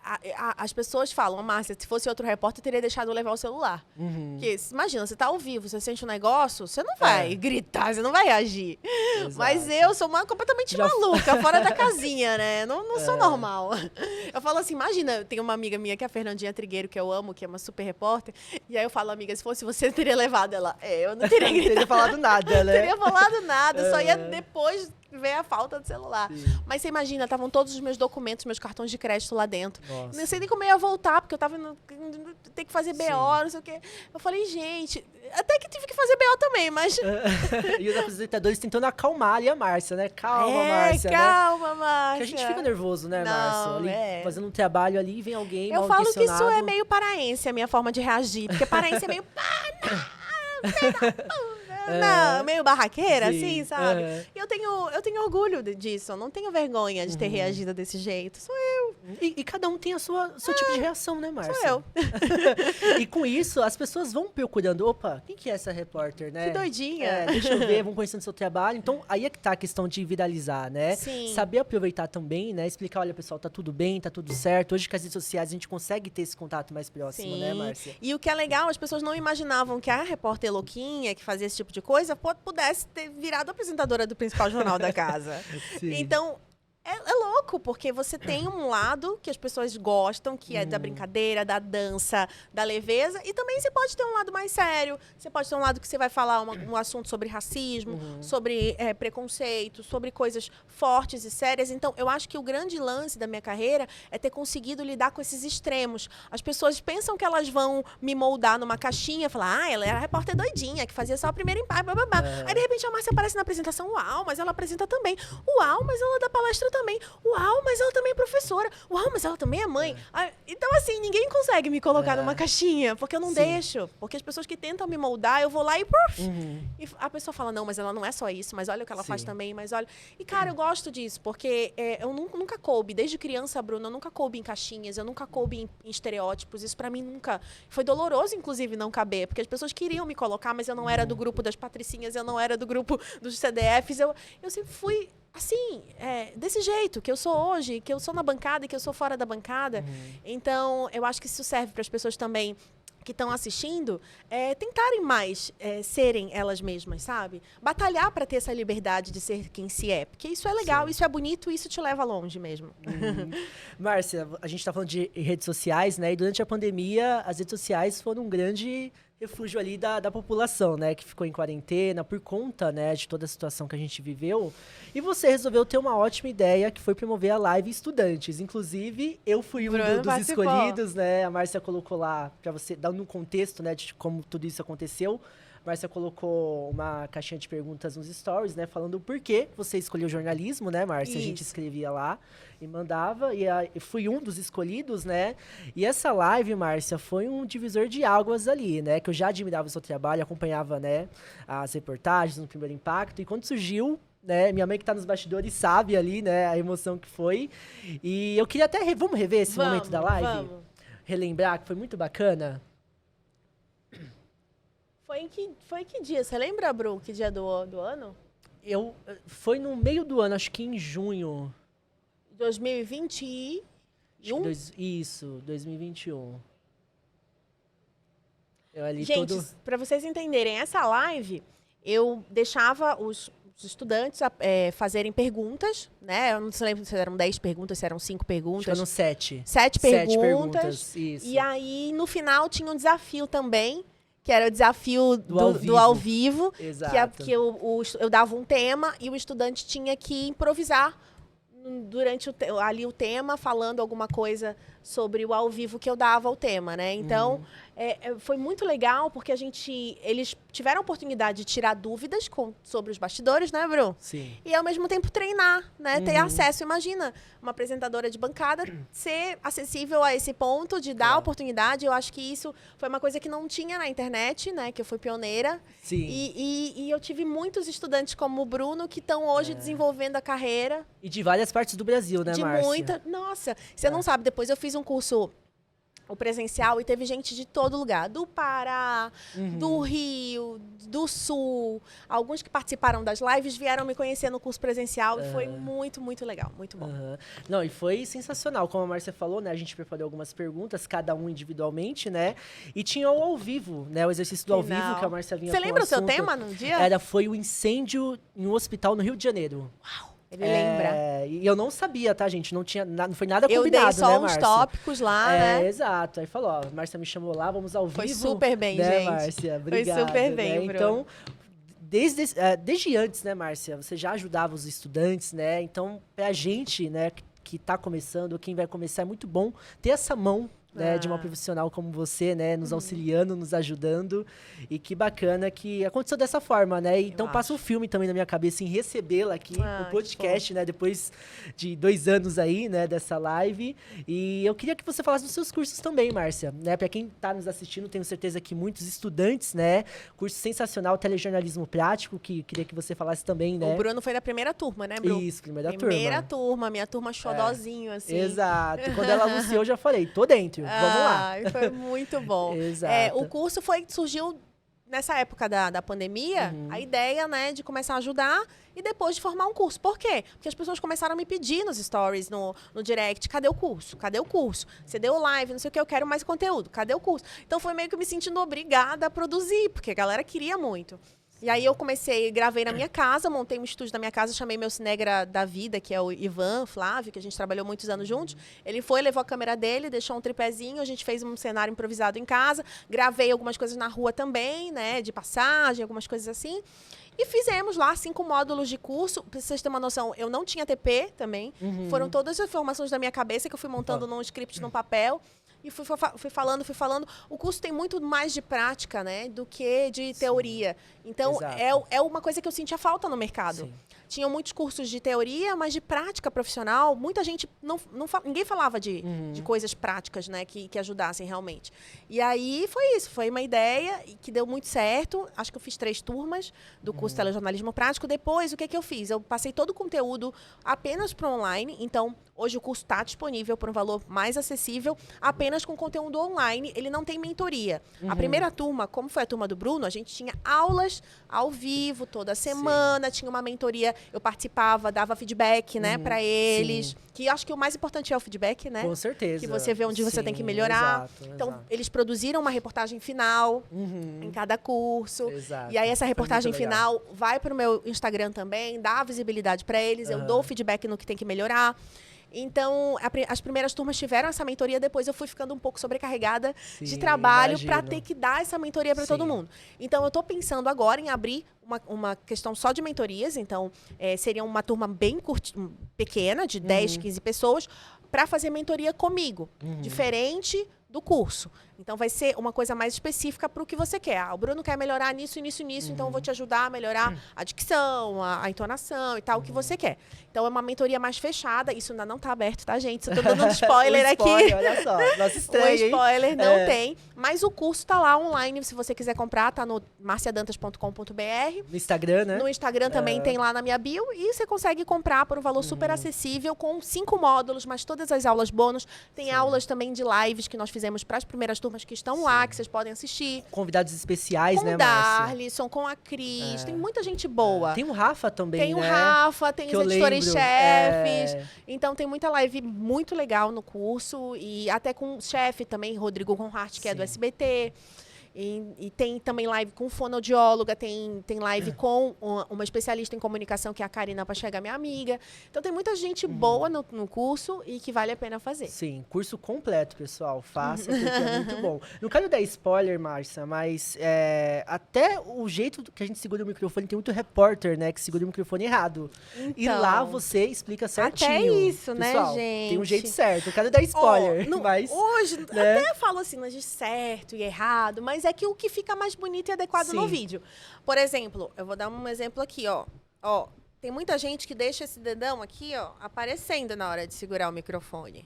as pessoas falam, Márcia, se fosse outro repórter, eu teria deixado eu levar o celular. Porque, imagina, você tá ao vivo, você sente um negócio, você não vai gritar, você não vai reagir. Exato. Mas eu sou completamente maluca, fora da casinha, né? Não sou normal. Eu falo assim, imagina, tem uma amiga minha, que é a Fernandinha Trigueiro, que eu amo, que é uma super repórter, e aí eu falo, amiga, se fosse você, eu teria levado ela. Eu não teria Não gritado. teria falado nada, Não né? teria falado nada, só ia depois ver a falta do celular. Mas você imagina, estavam todos os meus documentos, meus cartões de crédito lá dentro. Nossa. Não sei nem como eu ia voltar, porque eu tava ter que fazer BO, não sei o quê. Eu falei, gente, até que tive que fazer BO também, mas... E os apresentadores tentando acalmar ali a Márcia, né? Calma, Márcia, né? calma, Márcia. Porque a gente fica nervoso, né, Não, Márcia? Ali, fazendo um trabalho ali, vem alguém Eu mal falo que isso intencionado. é meio paraense, a minha forma de reagir. Porque paraense é meio... Não, meio barraqueira, Sim, assim, sabe? aham. E eu tenho orgulho disso, eu não tenho vergonha de ter reagido desse jeito. Sou eu. E cada um tem seu tipo de reação, né, Márcia? Sou eu. E com isso, as pessoas vão procurando, opa, quem que é essa repórter, né? Que doidinha. Deixa eu ver, vão conhecendo seu trabalho. Então, aí é que tá a questão de viralizar, né? Sim. Saber aproveitar também, né? Explicar, olha, pessoal, tá tudo bem, tá tudo certo. Hoje, com as redes sociais, a gente consegue ter esse contato mais próximo, né, Márcia? E o que é legal, as pessoas não imaginavam que a repórter louquinha, que fazia esse tipo de coisa, pudesse ter virado apresentadora do principal jornal da casa. Sim. Então, é louco, porque você tem um lado que as pessoas gostam, que é da brincadeira, da dança, da leveza, e também você pode ter um lado mais sério, você pode ter um lado que você vai falar um assunto sobre racismo, sobre preconceito, sobre coisas fortes e sérias. Então, eu acho que o grande lance da minha carreira é ter conseguido lidar com esses extremos. As pessoas pensam que elas vão me moldar numa caixinha, falar, ela era a repórter doidinha, que fazia só o primeiro impacto, blá, blá, blá. Aí, de repente, a Márcia aparece na apresentação, uau, mas ela apresenta também. Uau, mas ela dá palestra também. Uau, mas ela também é professora. Uau, mas ela também é mãe. Então, assim, ninguém consegue me colocar numa caixinha, porque eu não deixo. Porque as pessoas que tentam me moldar, eu vou lá e... E a pessoa fala, não, mas ela não é só isso, mas olha o que ela faz também, mas olha... E, cara, eu gosto disso, porque eu nunca coube, desde criança, Bruna, eu nunca coube em caixinhas, eu nunca coube em estereótipos. Isso pra mim nunca... Foi doloroso, inclusive, não caber, porque as pessoas queriam me colocar, mas eu não era do grupo das patricinhas, eu não era do grupo dos CDFs, eu sempre fui... Assim, desse jeito, que eu sou hoje, que eu sou na bancada e que eu sou fora da bancada. Então, eu acho que isso serve para as pessoas também que estão assistindo, tentarem mais serem elas mesmas, sabe? Batalhar para ter essa liberdade de ser quem se é. Porque isso é legal, isso é bonito, isso te leva longe mesmo. Márcia, a gente tá falando de redes sociais, né? E durante a pandemia, as redes sociais foram um grande refúgio ali da população, né? Que ficou em quarentena por conta, né, de toda a situação que a gente viveu. E você resolveu ter uma ótima ideia, que foi promover a live Estudantes. Inclusive, eu fui um dos escolhidos, né? A Márcia colocou lá, para você dar um contexto, né, de como tudo isso aconteceu. A Márcia colocou uma caixinha de perguntas nos stories, né? Falando o porquê você escolheu jornalismo, né, Márcia? A gente escrevia lá e mandava. E fui um dos escolhidos, né? E essa live, Márcia, foi um divisor de águas ali, né? Que eu já admirava o seu trabalho, acompanhava, né, as reportagens no Primeiro Impacto. E quando surgiu né? Minha mãe que tá nos bastidores sabe ali, né, a emoção que foi. E eu queria até... Vamos rever esse momento da live? Vamos. Relembrar, que foi muito bacana. Foi em que dia? Você lembra, Bru, que dia do ano? Foi no meio do ano, acho que em junho. 2021? Isso, 2021. Eu ali Gente, todo... para vocês entenderem, essa live, eu deixava os estudantes fazerem perguntas, né? Eu não sei se eram 10 perguntas, se eram 5 perguntas. Acho que eram 7. 7 perguntas. Isso. E aí, no final, tinha um desafio também, que era o desafio do ao vivo. Exato. Que eu dava um tema e o estudante tinha que improvisar durante ali o tema, falando alguma coisa sobre o ao vivo que eu dava o tema, né? Então, foi muito legal, porque eles tiveram a oportunidade de tirar dúvidas sobre os bastidores, né, Bru? Sim. E, ao mesmo tempo, treinar, né? Ter acesso. Imagina, uma apresentadora de bancada ser acessível a esse ponto de dar oportunidade. Eu acho que isso foi uma coisa que não tinha na internet, né? Que eu fui pioneira. Sim. E eu tive muitos estudantes como o Bruno que estão hoje desenvolvendo a carreira. E de várias partes do Brasil, né, Márcia? Nossa, você não sabe, depois eu fiz um curso o presencial e teve gente de todo lugar, do Pará, do Rio, do Sul. Alguns que participaram das lives vieram me conhecer no curso presencial e foi muito, muito legal, muito bom. Não, e foi sensacional, como a Márcia falou, né? A gente preparou algumas perguntas, cada um individualmente, né? E tinha o ao vivo, né? O exercício do ao vivo que a Márcia vinha Você com lembra o seu assunto. tema no dia? Foi o incêndio em um hospital no Rio de Janeiro. Uau! Ele lembra. E eu não sabia, tá, gente? Não foi nada combinado, eu dei só né, uns Márcia? tópicos lá, né? Exato. Aí falou, ó, a Márcia me chamou lá, vamos ao vivo. Foi super bem, né, gente. Márcia? Obrigado, Foi super bem, né? Bruno. Então, desde antes, né, Márcia, você já ajudava os estudantes, né? Então, pra gente, né, que tá começando, ou quem vai começar, é muito bom ter essa mão, né, de uma profissional como você, né, nos auxiliando, nos ajudando. E que bacana que aconteceu dessa forma, né? Então passa um filme também na minha cabeça em recebê-la aqui no podcast, né, depois de 2 anos aí, né, dessa live. E eu queria que você falasse dos seus cursos também, Márcia, né? Para quem tá nos assistindo, tenho certeza que muitos estudantes, né, curso sensacional, telejornalismo prático, que queria que você falasse também, né? O Bruno foi da primeira turma, né, Bruno? Isso, primeira turma, minha turma xodozinho, assim. Exato. Quando ela anunciou, eu já falei, tô dentro. Vamos lá. Foi muito bom. Exato. O curso surgiu nessa época da pandemia, a ideia, né, de começar a ajudar e depois de formar um curso. Por quê? Porque as pessoas começaram a me pedir nos stories, no direct, cadê o curso? Cadê o curso? Você deu live, não sei o que, eu quero mais conteúdo. Cadê o curso? Então foi meio que me sentindo obrigada a produzir, porque a galera queria muito. E aí eu gravei na minha casa, montei um estúdio na minha casa, chamei meu cinegra da vida, que é o Ivan Flávio, que a gente trabalhou muitos anos juntos. Ele levou a câmera dele, deixou um tripézinho, a gente fez um cenário improvisado em casa, gravei algumas coisas na rua também, né, de passagem, algumas coisas assim. E fizemos lá 5 módulos de curso. Pra vocês terem uma noção, eu não tinha TP também. Foram todas as informações da minha cabeça que eu fui montando num script, num papel. E fui falando. O curso tem muito mais de prática, né, do que de teoria. Então, é uma coisa que eu sentia falta no mercado. Sim. Tinham muitos cursos de teoria, mas de prática profissional, muita gente ninguém falava de coisas práticas, né, que ajudassem realmente. E aí foi isso, foi uma ideia que deu muito certo. Acho que eu fiz 3 turmas do curso de telejornalismo prático. Depois, o que eu fiz? Eu passei todo o conteúdo apenas para online. Então, hoje o curso está disponível por um valor mais acessível, apenas com conteúdo online. Ele não tem mentoria. A primeira turma, como foi a turma do Bruno, a gente tinha aulas ao vivo toda semana, tinha uma mentoria, eu participava, dava feedback, né, para eles. Sim. Que acho que o mais importante é o feedback, né? Com certeza. Que você vê onde você tem que melhorar. Então, eles produziram uma reportagem final em cada curso. Exato. E aí essa reportagem final vai para o meu Instagram também, dá visibilidade para eles, eu dou feedback no que tem que melhorar. Então, as primeiras turmas tiveram essa mentoria, depois eu fui ficando um pouco sobrecarregada de trabalho para ter que dar essa mentoria para todo mundo. Então, eu estou pensando agora em abrir uma questão só de mentorias. Então, seria uma turma bem pequena, de 10, 15 pessoas, para fazer mentoria comigo, diferente do curso. Então, vai ser uma coisa mais específica para o que você quer. O Bruno quer melhorar nisso, então eu vou te ajudar a melhorar a dicção, a entonação e tal, o que você quer. Então, é uma mentoria mais fechada. Isso ainda não está aberto, tá, gente? Eu tô dando um spoiler aqui. Olha só, nossa estreia, O spoiler não tem. Mas o curso tá lá online, se você quiser comprar, tá no marciadantas.com.br. No Instagram, né? No Instagram também tem lá na minha bio. E você consegue comprar por um valor super acessível, com 5 módulos, mas todas as aulas bônus. Tem aulas também de lives que nós fizemos para as primeiras turmas que estão lá, que vocês podem assistir. Convidados especiais, Com né, o Márcia? Darlisson, com a Cris. Tem muita gente boa. Tem o Rafa também, Tem o né? Rafa, tem Que os eu editores-chefes. lembro, Então, tem muita live muito legal no curso. E até com o chefe também, Rodrigo Conhart, que é do SBT. E tem também live com fonoaudióloga, tem live com uma especialista em comunicação, que é a Karina Pachega, minha amiga. Então, tem muita gente boa no curso e que vale a pena fazer. Sim, curso completo, pessoal. Faça, porque é muito bom. Não quero dar spoiler, Márcia, mas até o jeito que a gente segura o microfone, tem muito repórter, né, que segura o microfone errado. E Então, lá você explica certinho. até isso, né, pessoal, gente? Tem um jeito certo. Não quero dar spoiler, mas... Hoje, né? até falo assim, mas de certo e errado, mas é que o que fica mais bonito e adequado no Sim. vídeo. Por exemplo, eu vou dar um exemplo aqui, ó. Ó, tem muita gente que deixa esse dedão aqui, ó, aparecendo na hora de segurar o microfone.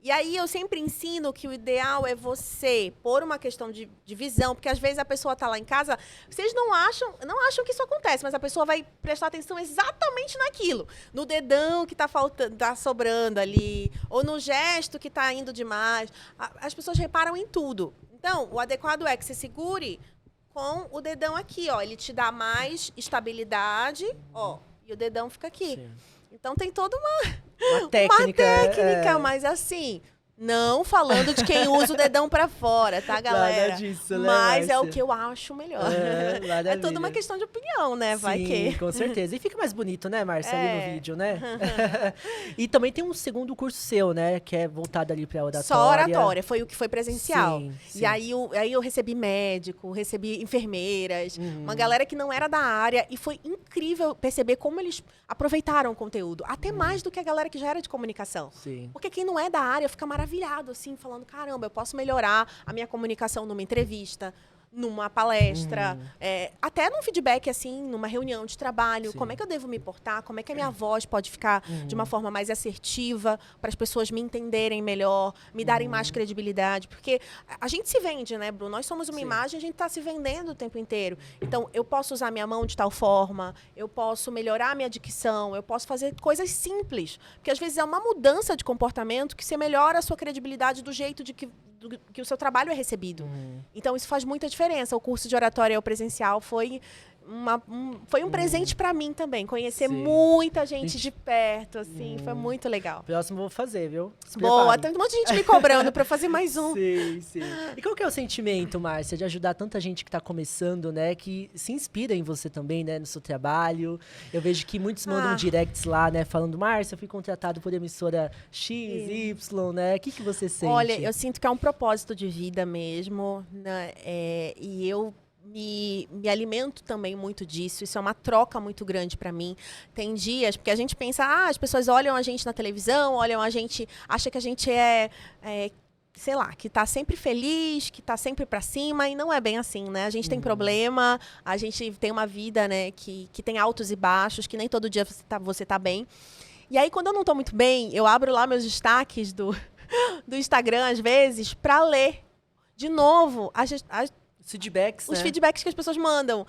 E aí eu sempre ensino que o ideal é você pôr uma questão de visão, porque às vezes a pessoa tá lá em casa, vocês não acham que isso acontece, mas a pessoa vai prestar atenção exatamente naquilo, no dedão que tá faltando, tá sobrando ali, ou no gesto que tá indo demais. As pessoas reparam em tudo. Então, o adequado é que você segure com o dedão aqui, ó, ele te dá mais estabilidade, ó, e o dedão fica aqui. Sim. Então tem toda Uma técnica. uma técnica, mas assim, não falando de quem usa o dedão pra fora, tá, galera? Nada disso, né, mas é o Márcia? que eu acho melhor. Maravilha. É toda uma questão de opinião, né? Vai Sim, que. com certeza. E fica mais bonito, né, Márcia, ali no É. vídeo, né? E também tem um segundo curso seu, né, que é voltado ali pra oratória. Só oratória, foi o que foi presencial. Sim, sim. E aí eu recebi médico, recebi enfermeiras, uma galera que não era da área, e foi incrível perceber como eles aproveitaram o conteúdo, até mais do que a galera que já era de comunicação. Sim. Porque quem não é da área fica maravilhado, assim, falando, caramba, eu posso melhorar a minha comunicação numa entrevista, numa palestra, até num feedback, assim, numa reunião de trabalho. Sim. Como é que eu devo me portar? Como é que a minha voz pode ficar de uma forma mais assertiva para as pessoas me entenderem melhor, me darem mais credibilidade? Porque a gente se vende, né, Bruno? Nós somos uma Sim. imagem, a gente está se vendendo o tempo inteiro. Então, eu posso usar minha mão de tal forma, eu posso melhorar a minha dicção, eu posso fazer coisas simples. Porque, às vezes, é uma mudança de comportamento que você melhora a sua credibilidade do jeito de que o seu trabalho é recebido. Então, isso faz muita diferença. O curso de oratória presencial foi um presente para mim também. Conhecer Sim. muita gente de perto, assim, foi muito legal. Próximo eu vou fazer, viu? Se Boa, prepare. tem um monte de gente me cobrando para fazer mais um. Sim, sim. E qual que é o sentimento, Márcia, de ajudar tanta gente que tá começando, né? Que se inspira em você também, né? No seu trabalho. Eu vejo que muitos mandam directs lá, né? Falando, Márcia, eu fui contratado por emissora X, Y, né? O que você sente? Olha, eu sinto que é um propósito de vida mesmo, né? E eu me alimento também muito disso. Isso é uma troca muito grande para mim. Tem dias, porque a gente pensa, as pessoas olham a gente na televisão, olham a gente, acham que a gente sei lá, que tá sempre feliz, que tá sempre pra cima, e não é bem assim, né? A gente tem problema, a gente tem uma vida, né, que tem altos e baixos, que nem todo dia você tá bem. E aí, quando eu não tô muito bem, eu abro lá meus destaques do Instagram, às vezes, pra ler de novo Os feedbacks, os né? feedbacks que as pessoas mandam,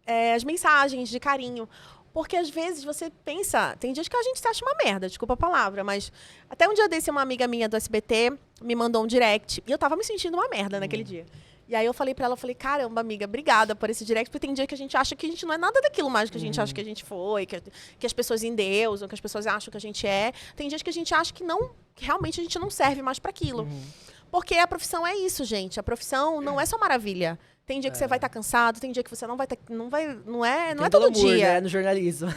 as mensagens de carinho. Porque às vezes você pensa, tem dias que a gente se acha uma merda, desculpa a palavra, mas até um dia desse uma amiga minha do SBT me mandou um direct e eu tava me sentindo uma merda naquele dia. E aí eu falei pra ela, caramba, amiga, obrigada por esse direct, porque tem dia que a gente acha que a gente não é nada daquilo mais que a gente acha que a gente foi, que as pessoas endeusam, que as pessoas acham que a gente é. Tem dias que a gente acha que realmente a gente não serve mais pra aquilo. Porque a profissão é isso, gente. A profissão não é só maravilha. Tem dia que você vai estar cansado, tem dia que você não vai estar... Não é Tem todo glamour, dia. né, no jornalismo.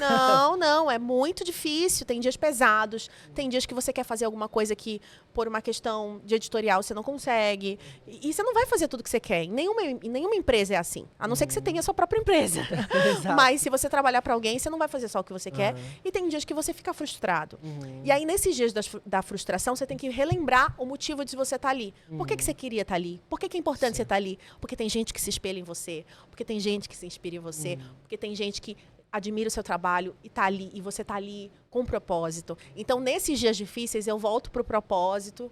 Não, é muito difícil. Tem dias pesados, tem dias que você quer fazer alguma coisa que, por uma questão de editorial, você não consegue. E você não vai fazer tudo que você quer. Em nenhuma empresa é assim. A não ser que você tenha a sua própria empresa. Exato. Mas se você trabalhar para alguém, você não vai fazer só o que você quer. E tem dias que você fica frustrado. E aí, nesses dias da frustração, você tem que relembrar o motivo de você estar ali. Por que você queria estar ali? Por que é importante você estar ali? Porque tem gente que se espelha em você. Porque tem gente que se inspira em você. Porque tem gente que admira o seu trabalho e tá ali, e você tá ali com propósito. Então, nesses dias difíceis, eu volto pro propósito,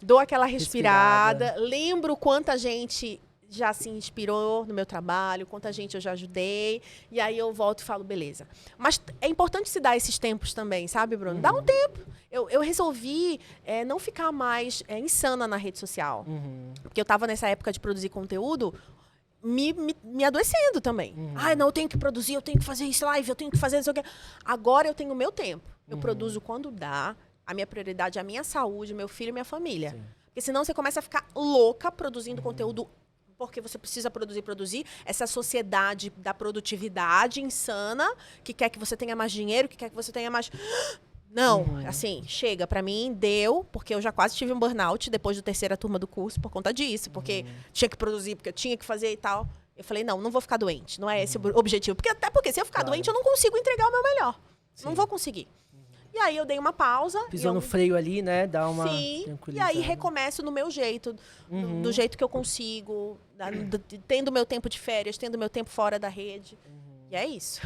dou aquela respirada, lembro quanta gente já se inspirou no meu trabalho, quanta gente eu já ajudei, e aí eu volto e falo, beleza. Mas é importante se dar esses tempos também, sabe, Bruno? Dá um tempo. Eu resolvi não ficar mais insana na rede social. Porque eu tava nessa época de produzir conteúdo, me adoecendo também. Não, eu tenho que produzir, eu tenho que fazer isso live, eu tenho que fazer não sei o quê. Agora eu tenho o meu tempo. Eu produzo quando dá. A minha prioridade é a minha saúde, meu filho e minha família. Sim. Porque senão você começa a ficar louca produzindo conteúdo porque você precisa produzir. Essa sociedade da produtividade insana, que quer que você tenha mais dinheiro, que quer que você tenha mais... Não, assim, chega. Pra mim, deu, porque eu já quase tive um burnout depois da terceira turma do curso por conta disso, porque tinha que produzir, porque eu tinha que fazer e tal. Eu falei, não vou ficar doente, não é esse o objetivo. Até porque se eu ficar doente, eu não consigo entregar o meu melhor. Sim. Não vou conseguir. E aí eu dei uma pausa. Pisou no freio ali, né? Dá uma tranquilizada. E aí recomeço no meu jeito, do jeito que eu consigo, tendo meu tempo de férias, tendo meu tempo fora da rede. E é isso.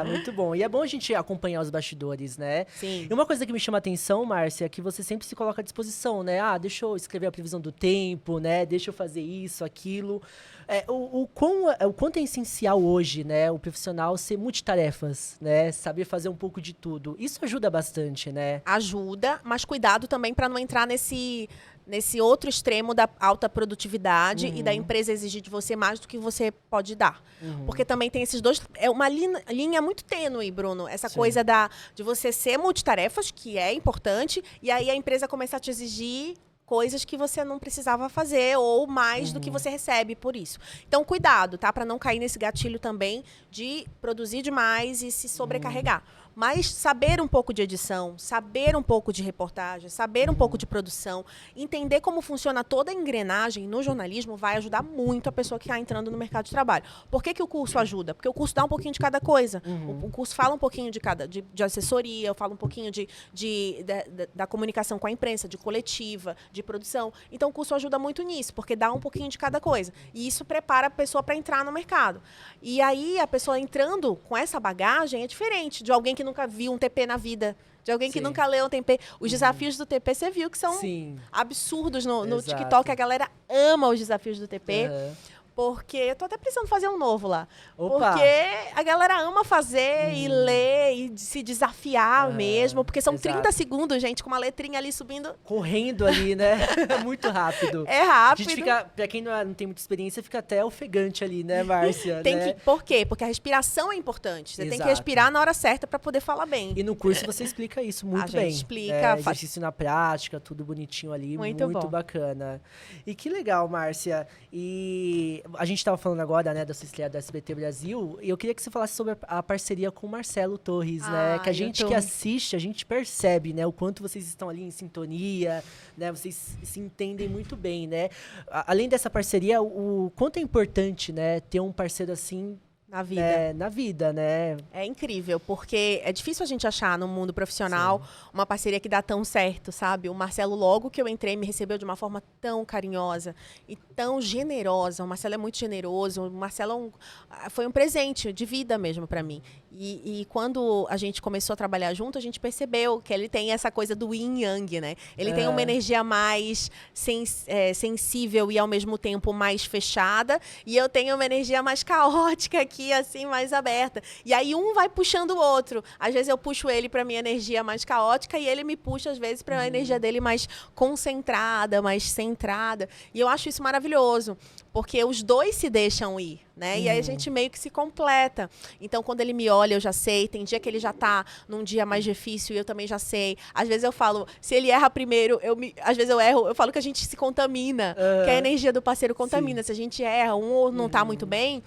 Muito bom. E é bom a gente acompanhar os bastidores, né? Sim. E uma coisa que me chama a atenção, Márcia, é que você sempre se coloca à disposição, né? Deixa eu escrever a previsão do tempo, né? Deixa eu fazer isso, aquilo. O quanto é essencial hoje, né? O profissional ser multitarefas, né? Saber fazer um pouco de tudo. Isso ajuda bastante, né? Ajuda, mas cuidado também para não entrar nesse outro extremo da alta produtividade e da empresa exigir de você mais do que você pode dar. Porque também tem esses dois... É uma linha muito tênue, Bruno. Essa coisa de você ser multitarefas, que é importante, e aí a empresa começar a te exigir coisas que você não precisava fazer ou mais do que você recebe por isso. Então, cuidado, tá? Para não cair nesse gatilho também de produzir demais e se sobrecarregar. Mas saber um pouco de edição, saber um pouco de reportagem, saber um pouco de produção, entender como funciona toda a engrenagem no jornalismo vai ajudar muito a pessoa que está entrando no mercado de trabalho. Por que o curso ajuda? Porque o curso dá um pouquinho de cada coisa. O curso fala um pouquinho de assessoria, eu falo um pouquinho da comunicação com a imprensa, de coletiva, de produção. Então, o curso ajuda muito nisso, porque dá um pouquinho de cada coisa. E isso prepara a pessoa para entrar no mercado. E aí, a pessoa entrando com essa bagagem é diferente de alguém que nunca viu um TP na vida, de alguém que nunca leu um TP. Os desafios do TP, você viu que são absurdos no TikTok. A galera ama os desafios do TP. Porque eu tô até precisando fazer um novo lá. Opa. Porque a galera ama fazer e ler e se desafiar mesmo. Porque são 30 segundos, gente, com uma letrinha ali subindo. Correndo ali, né? Muito rápido. É rápido. A gente fica, pra quem não tem muita experiência, fica até ofegante ali, né, Márcia? Por quê? Porque a respiração é importante. Você tem que respirar na hora certa pra poder falar bem. E no curso você explica isso muito bem. A gente explica. Exercício na prática, tudo bonitinho ali. Muito bacana. E que legal, Márcia. E a gente estava falando agora, né, da sua estreia da SBT Brasil, e eu queria que você falasse sobre a parceria com o Marcelo Torres, né? Que a gente que assiste, a gente percebe, né, o quanto vocês estão ali em sintonia, né? Vocês se entendem muito bem, né? Além dessa parceria, o quanto é importante, né, ter um parceiro assim na vida, né? É incrível, porque é difícil a gente achar no mundo profissional uma parceria que dá tão certo, sabe? O Marcelo, logo que eu entrei, me recebeu de uma forma tão carinhosa e tão generosa. O Marcelo é muito generoso. O Marcelo foi um presente de vida mesmo para mim. E quando a gente começou a trabalhar junto, a gente percebeu que ele tem essa coisa do yin yang, né? Ele tem uma energia mais sensível e ao mesmo tempo mais fechada, e eu tenho uma energia mais caótica que aqui, assim, mais aberta. E aí um vai puxando o outro. Às vezes eu puxo ele para minha energia mais caótica e ele me puxa, às vezes, para a energia dele mais concentrada, mais centrada. E eu acho isso maravilhoso, porque os dois se deixam ir, né? E aí a gente meio que se completa. Então, quando ele me olha, eu já sei. Tem dia que ele já tá num dia mais difícil e eu também já sei. Às vezes eu falo, se ele erra primeiro, às vezes eu erro, eu falo que a gente se contamina, que a energia do parceiro contamina. Se a gente erra, um ou não tá muito bem,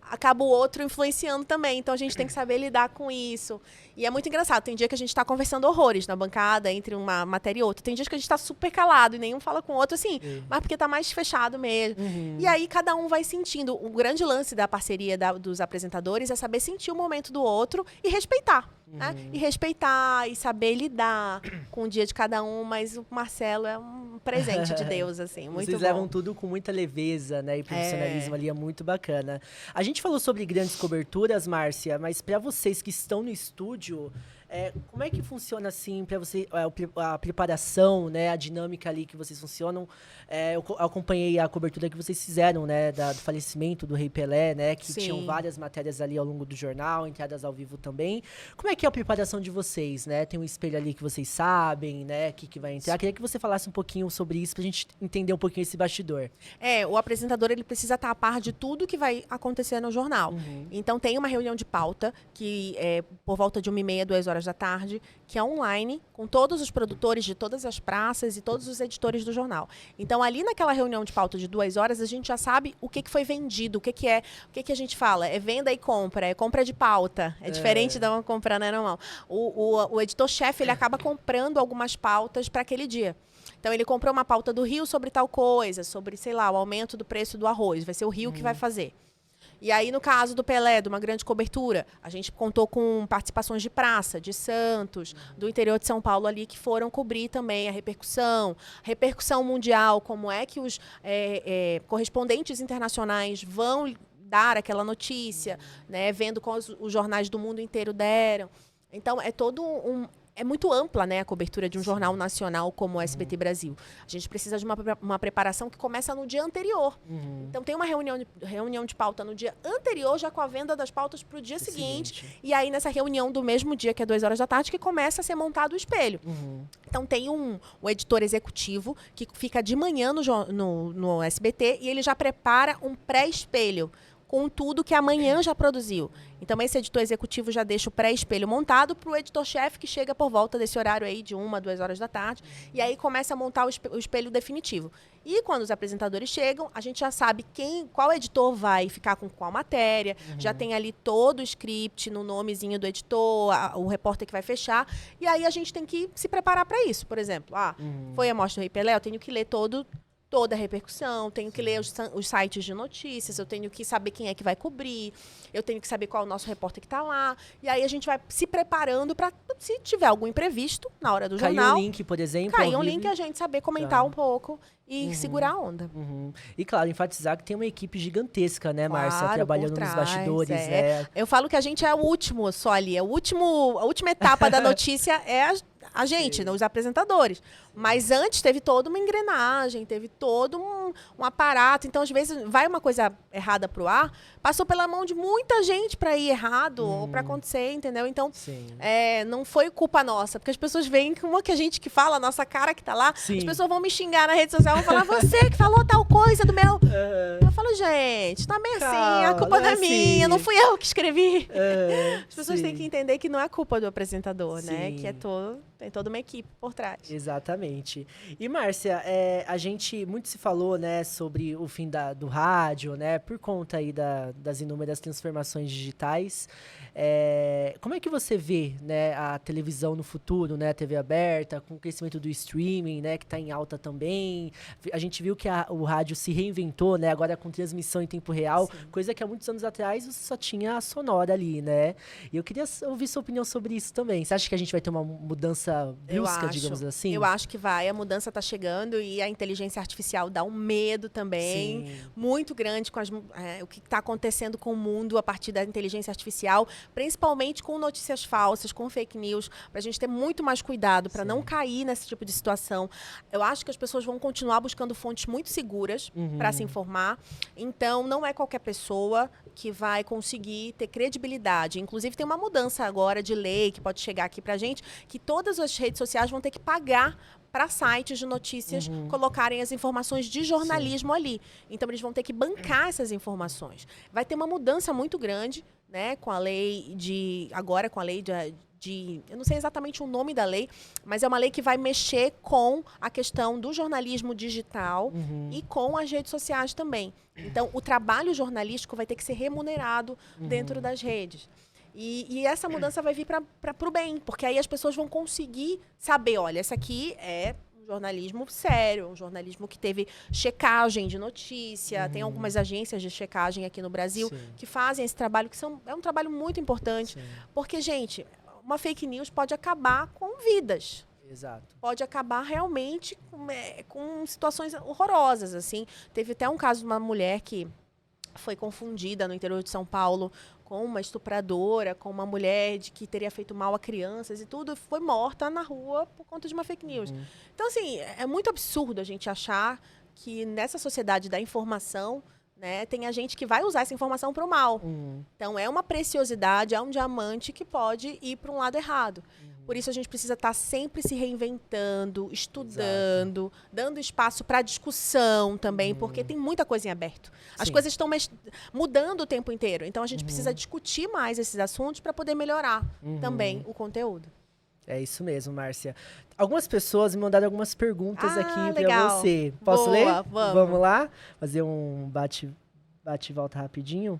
acaba o outro influenciando também. Então, a gente tem que saber lidar com isso. E é muito engraçado. Tem dia que a gente tá conversando horrores na bancada, entre uma matéria e outra. Tem dias que a gente tá super calado e nenhum fala com o outro, assim, mas porque tá mais fechado mesmo. E aí, cada um vai sentindo. O grande lance da parceria dos apresentadores é saber sentir o momento do outro e respeitar. Né? E respeitar e saber lidar com o dia de cada um. Mas o Marcelo é um presente de Deus, assim, muito Vocês bom. levam tudo com muita leveza, né? E profissionalismo ali é muito bacana. A gente falou sobre grandes coberturas, Márcia, mas para vocês que estão no estúdio, como é que funciona, assim, para você, a preparação, né? A dinâmica ali que vocês funcionam? Eu acompanhei a cobertura que vocês fizeram, né? Do falecimento do Rei Pelé, né? Que Sim. tinham várias matérias ali ao longo do jornal, entradas ao vivo também. Como é que é a preparação de vocês, né? Tem um espelho ali que vocês sabem, né? Que vai entrar. Queria que você falasse um pouquinho sobre isso pra gente entender um pouquinho esse bastidor. O apresentador ele precisa estar a par de tudo que vai acontecer no jornal. Então tem uma reunião de pauta que é por volta de 1h30, 2h da tarde, que é online, com todos os produtores de todas as praças e todos os editores do jornal. Então ali naquela reunião de pauta de 2 horas, a gente já sabe o que foi vendido, o que a gente fala. É venda e compra, é compra de pauta. É diferente da uma compra, né, normal. O editor-chefe, ele acaba comprando algumas pautas para aquele dia. Então, ele comprou uma pauta do Rio sobre tal coisa, sobre, sei lá, o aumento do preço do arroz. Vai ser o Rio que vai fazer. E aí, no caso do Pelé, de uma grande cobertura, a gente contou com participações de praça, de Santos, do interior de São Paulo ali, que foram cobrir também a repercussão mundial, como é que os correspondentes internacionais vão dar aquela notícia, né, vendo como os jornais do mundo inteiro deram. Então, é todo é muito ampla, né, a cobertura de um jornal nacional como o SBT Brasil. A gente precisa de uma preparação que começa no dia anterior. Então, tem uma reunião de pauta no dia anterior, já com a venda das pautas para o dia seguinte. E aí, nessa reunião do mesmo dia, que é 2 horas da tarde, que começa a ser montado o espelho. Então, tem um editor executivo que fica de manhã no SBT e ele já prepara um pré-espelho com tudo que amanhã já produziu. Então, esse editor executivo já deixa o pré-espelho montado para o editor-chefe, que chega por volta desse horário aí de 1, 2 horas da tarde, e aí começa a montar o espelho definitivo. E quando os apresentadores chegam, a gente já sabe qual editor vai ficar com qual matéria, já tem ali todo o script no nomezinho do editor, o repórter que vai fechar, e aí a gente tem que se preparar para isso. Por exemplo, foi a mostra do Rei Pelé, eu tenho que ler toda a repercussão, tenho que ler os sites de notícias, eu tenho que saber quem é que vai cobrir, eu tenho que saber qual é o nosso repórter que está lá. E aí a gente vai se preparando para, se tiver algum imprevisto na hora do jornal... Caiu um link, por exemplo. Caiu um link, a gente saber comentar um pouco e segurar a onda. E claro, enfatizar que tem uma equipe gigantesca, né, Márcia? Claro, Trabalhando por nos trás, bastidores, né? Eu falo que a gente é o último só ali, a última etapa da notícia é a gente, os apresentadores. Mas antes teve toda uma engrenagem, teve todo um aparato. Então, às vezes, vai uma coisa errada pro ar, passou pela mão de muita gente para ir errado ou para acontecer, entendeu? Então, não foi culpa nossa, porque as pessoas veem como que a gente que fala, a nossa cara que tá lá, as pessoas vão me xingar na rede social, vão falar, você que falou tal coisa do meu... Eu falo, gente, tá bem assim, a culpa não é minha, não fui eu que escrevi. As pessoas têm que entender que não é culpa do apresentador, né? Que tem toda uma equipe por trás. Exatamente. E, Márcia, a gente muito se falou, né, sobre o fim do rádio, né, por conta aí das inúmeras transformações digitais. Como é que você vê, né, a televisão no futuro, né, a TV aberta, com o crescimento do streaming, né, que está em alta também? A gente viu que o rádio se reinventou, né, agora com transmissão em tempo real, coisa que há muitos anos atrás você só tinha a sonora ali, né? E eu queria ouvir sua opinião sobre isso também. Você acha que a gente vai ter uma mudança nessa busca, digamos assim? Eu acho que vai. A mudança está chegando e a inteligência artificial dá um medo também muito grande com o que está acontecendo com o mundo a partir da inteligência artificial, principalmente com notícias falsas, com fake news, para a gente ter muito mais cuidado, para não cair nesse tipo de situação. Eu acho que as pessoas vão continuar buscando fontes muito seguras para se informar. Então, não é qualquer pessoa que vai conseguir ter credibilidade. Inclusive, tem uma mudança agora de lei que pode chegar aqui para a gente, que todas as redes sociais vão ter que pagar para sites de notícias colocarem as informações de jornalismo ali. Então, eles vão ter que bancar essas informações. Vai ter uma mudança muito grande, né, com a lei agora com a lei eu não sei exatamente o nome da lei, mas é uma lei que vai mexer com a questão do jornalismo digital e com as redes sociais também. Então, o trabalho jornalístico vai ter que ser remunerado dentro das redes. E essa mudança vai vir para o bem, porque aí as pessoas vão conseguir saber, olha, esse aqui é um jornalismo sério, um jornalismo que teve checagem de notícia, tem algumas agências de checagem aqui no Brasil que fazem esse trabalho, é um trabalho muito importante, porque, gente, uma fake news pode acabar com vidas. Exato. Pode acabar realmente com situações horrorosas, assim. Teve até um caso de uma mulher que foi confundida no interior de São Paulo com uma estupradora, com uma mulher que teria feito mal a crianças e tudo, foi morta na rua por conta de uma fake news. Então, assim, é muito absurdo a gente achar que nessa sociedade da informação, né, tem a gente que vai usar essa informação para o mal. Então, é uma preciosidade, é um diamante que pode ir para um lado errado. Por isso, a gente precisa estar sempre se reinventando, estudando, dando espaço para discussão também, porque tem muita coisa em aberto. As coisas estão mudando o tempo inteiro. Então, a gente precisa discutir mais esses assuntos para poder melhorar também o conteúdo. É isso mesmo, Márcia. Algumas pessoas me mandaram algumas perguntas aqui para legal. você. Posso Boa, ler? vamos lá? Fazer um bate e volta rapidinho.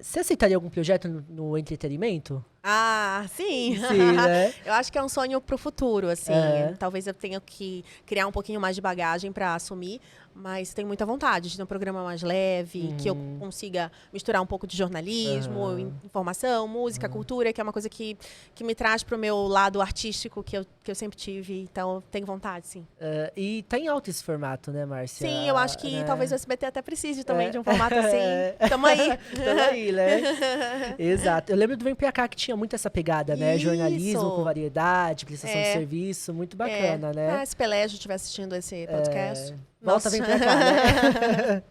Você aceitaria algum projeto no entretenimento? Ah, sim. Sim, né? Eu acho que é um sonho pro futuro, assim. Talvez eu tenha que criar um pouquinho mais de bagagem para assumir, mas tenho muita vontade de ter um programa mais leve, que eu consiga misturar um pouco de jornalismo, informação, música, cultura, que é uma coisa que me traz pro meu lado artístico que eu sempre tive. Então, eu tenho vontade, sim. E tá em alto esse formato, né, Márcia? Sim, eu acho que talvez o SBT até precise também de um formato assim. Tamo aí. Tamo aí, né? Exato. Eu lembro do Vem Pra Cá que tinha muito essa pegada, né? Isso. Jornalismo com variedade, prestação de serviço, muito bacana, né? Se Pelé já estiver assistindo esse podcast. Volta, Vem Pra Cá, né?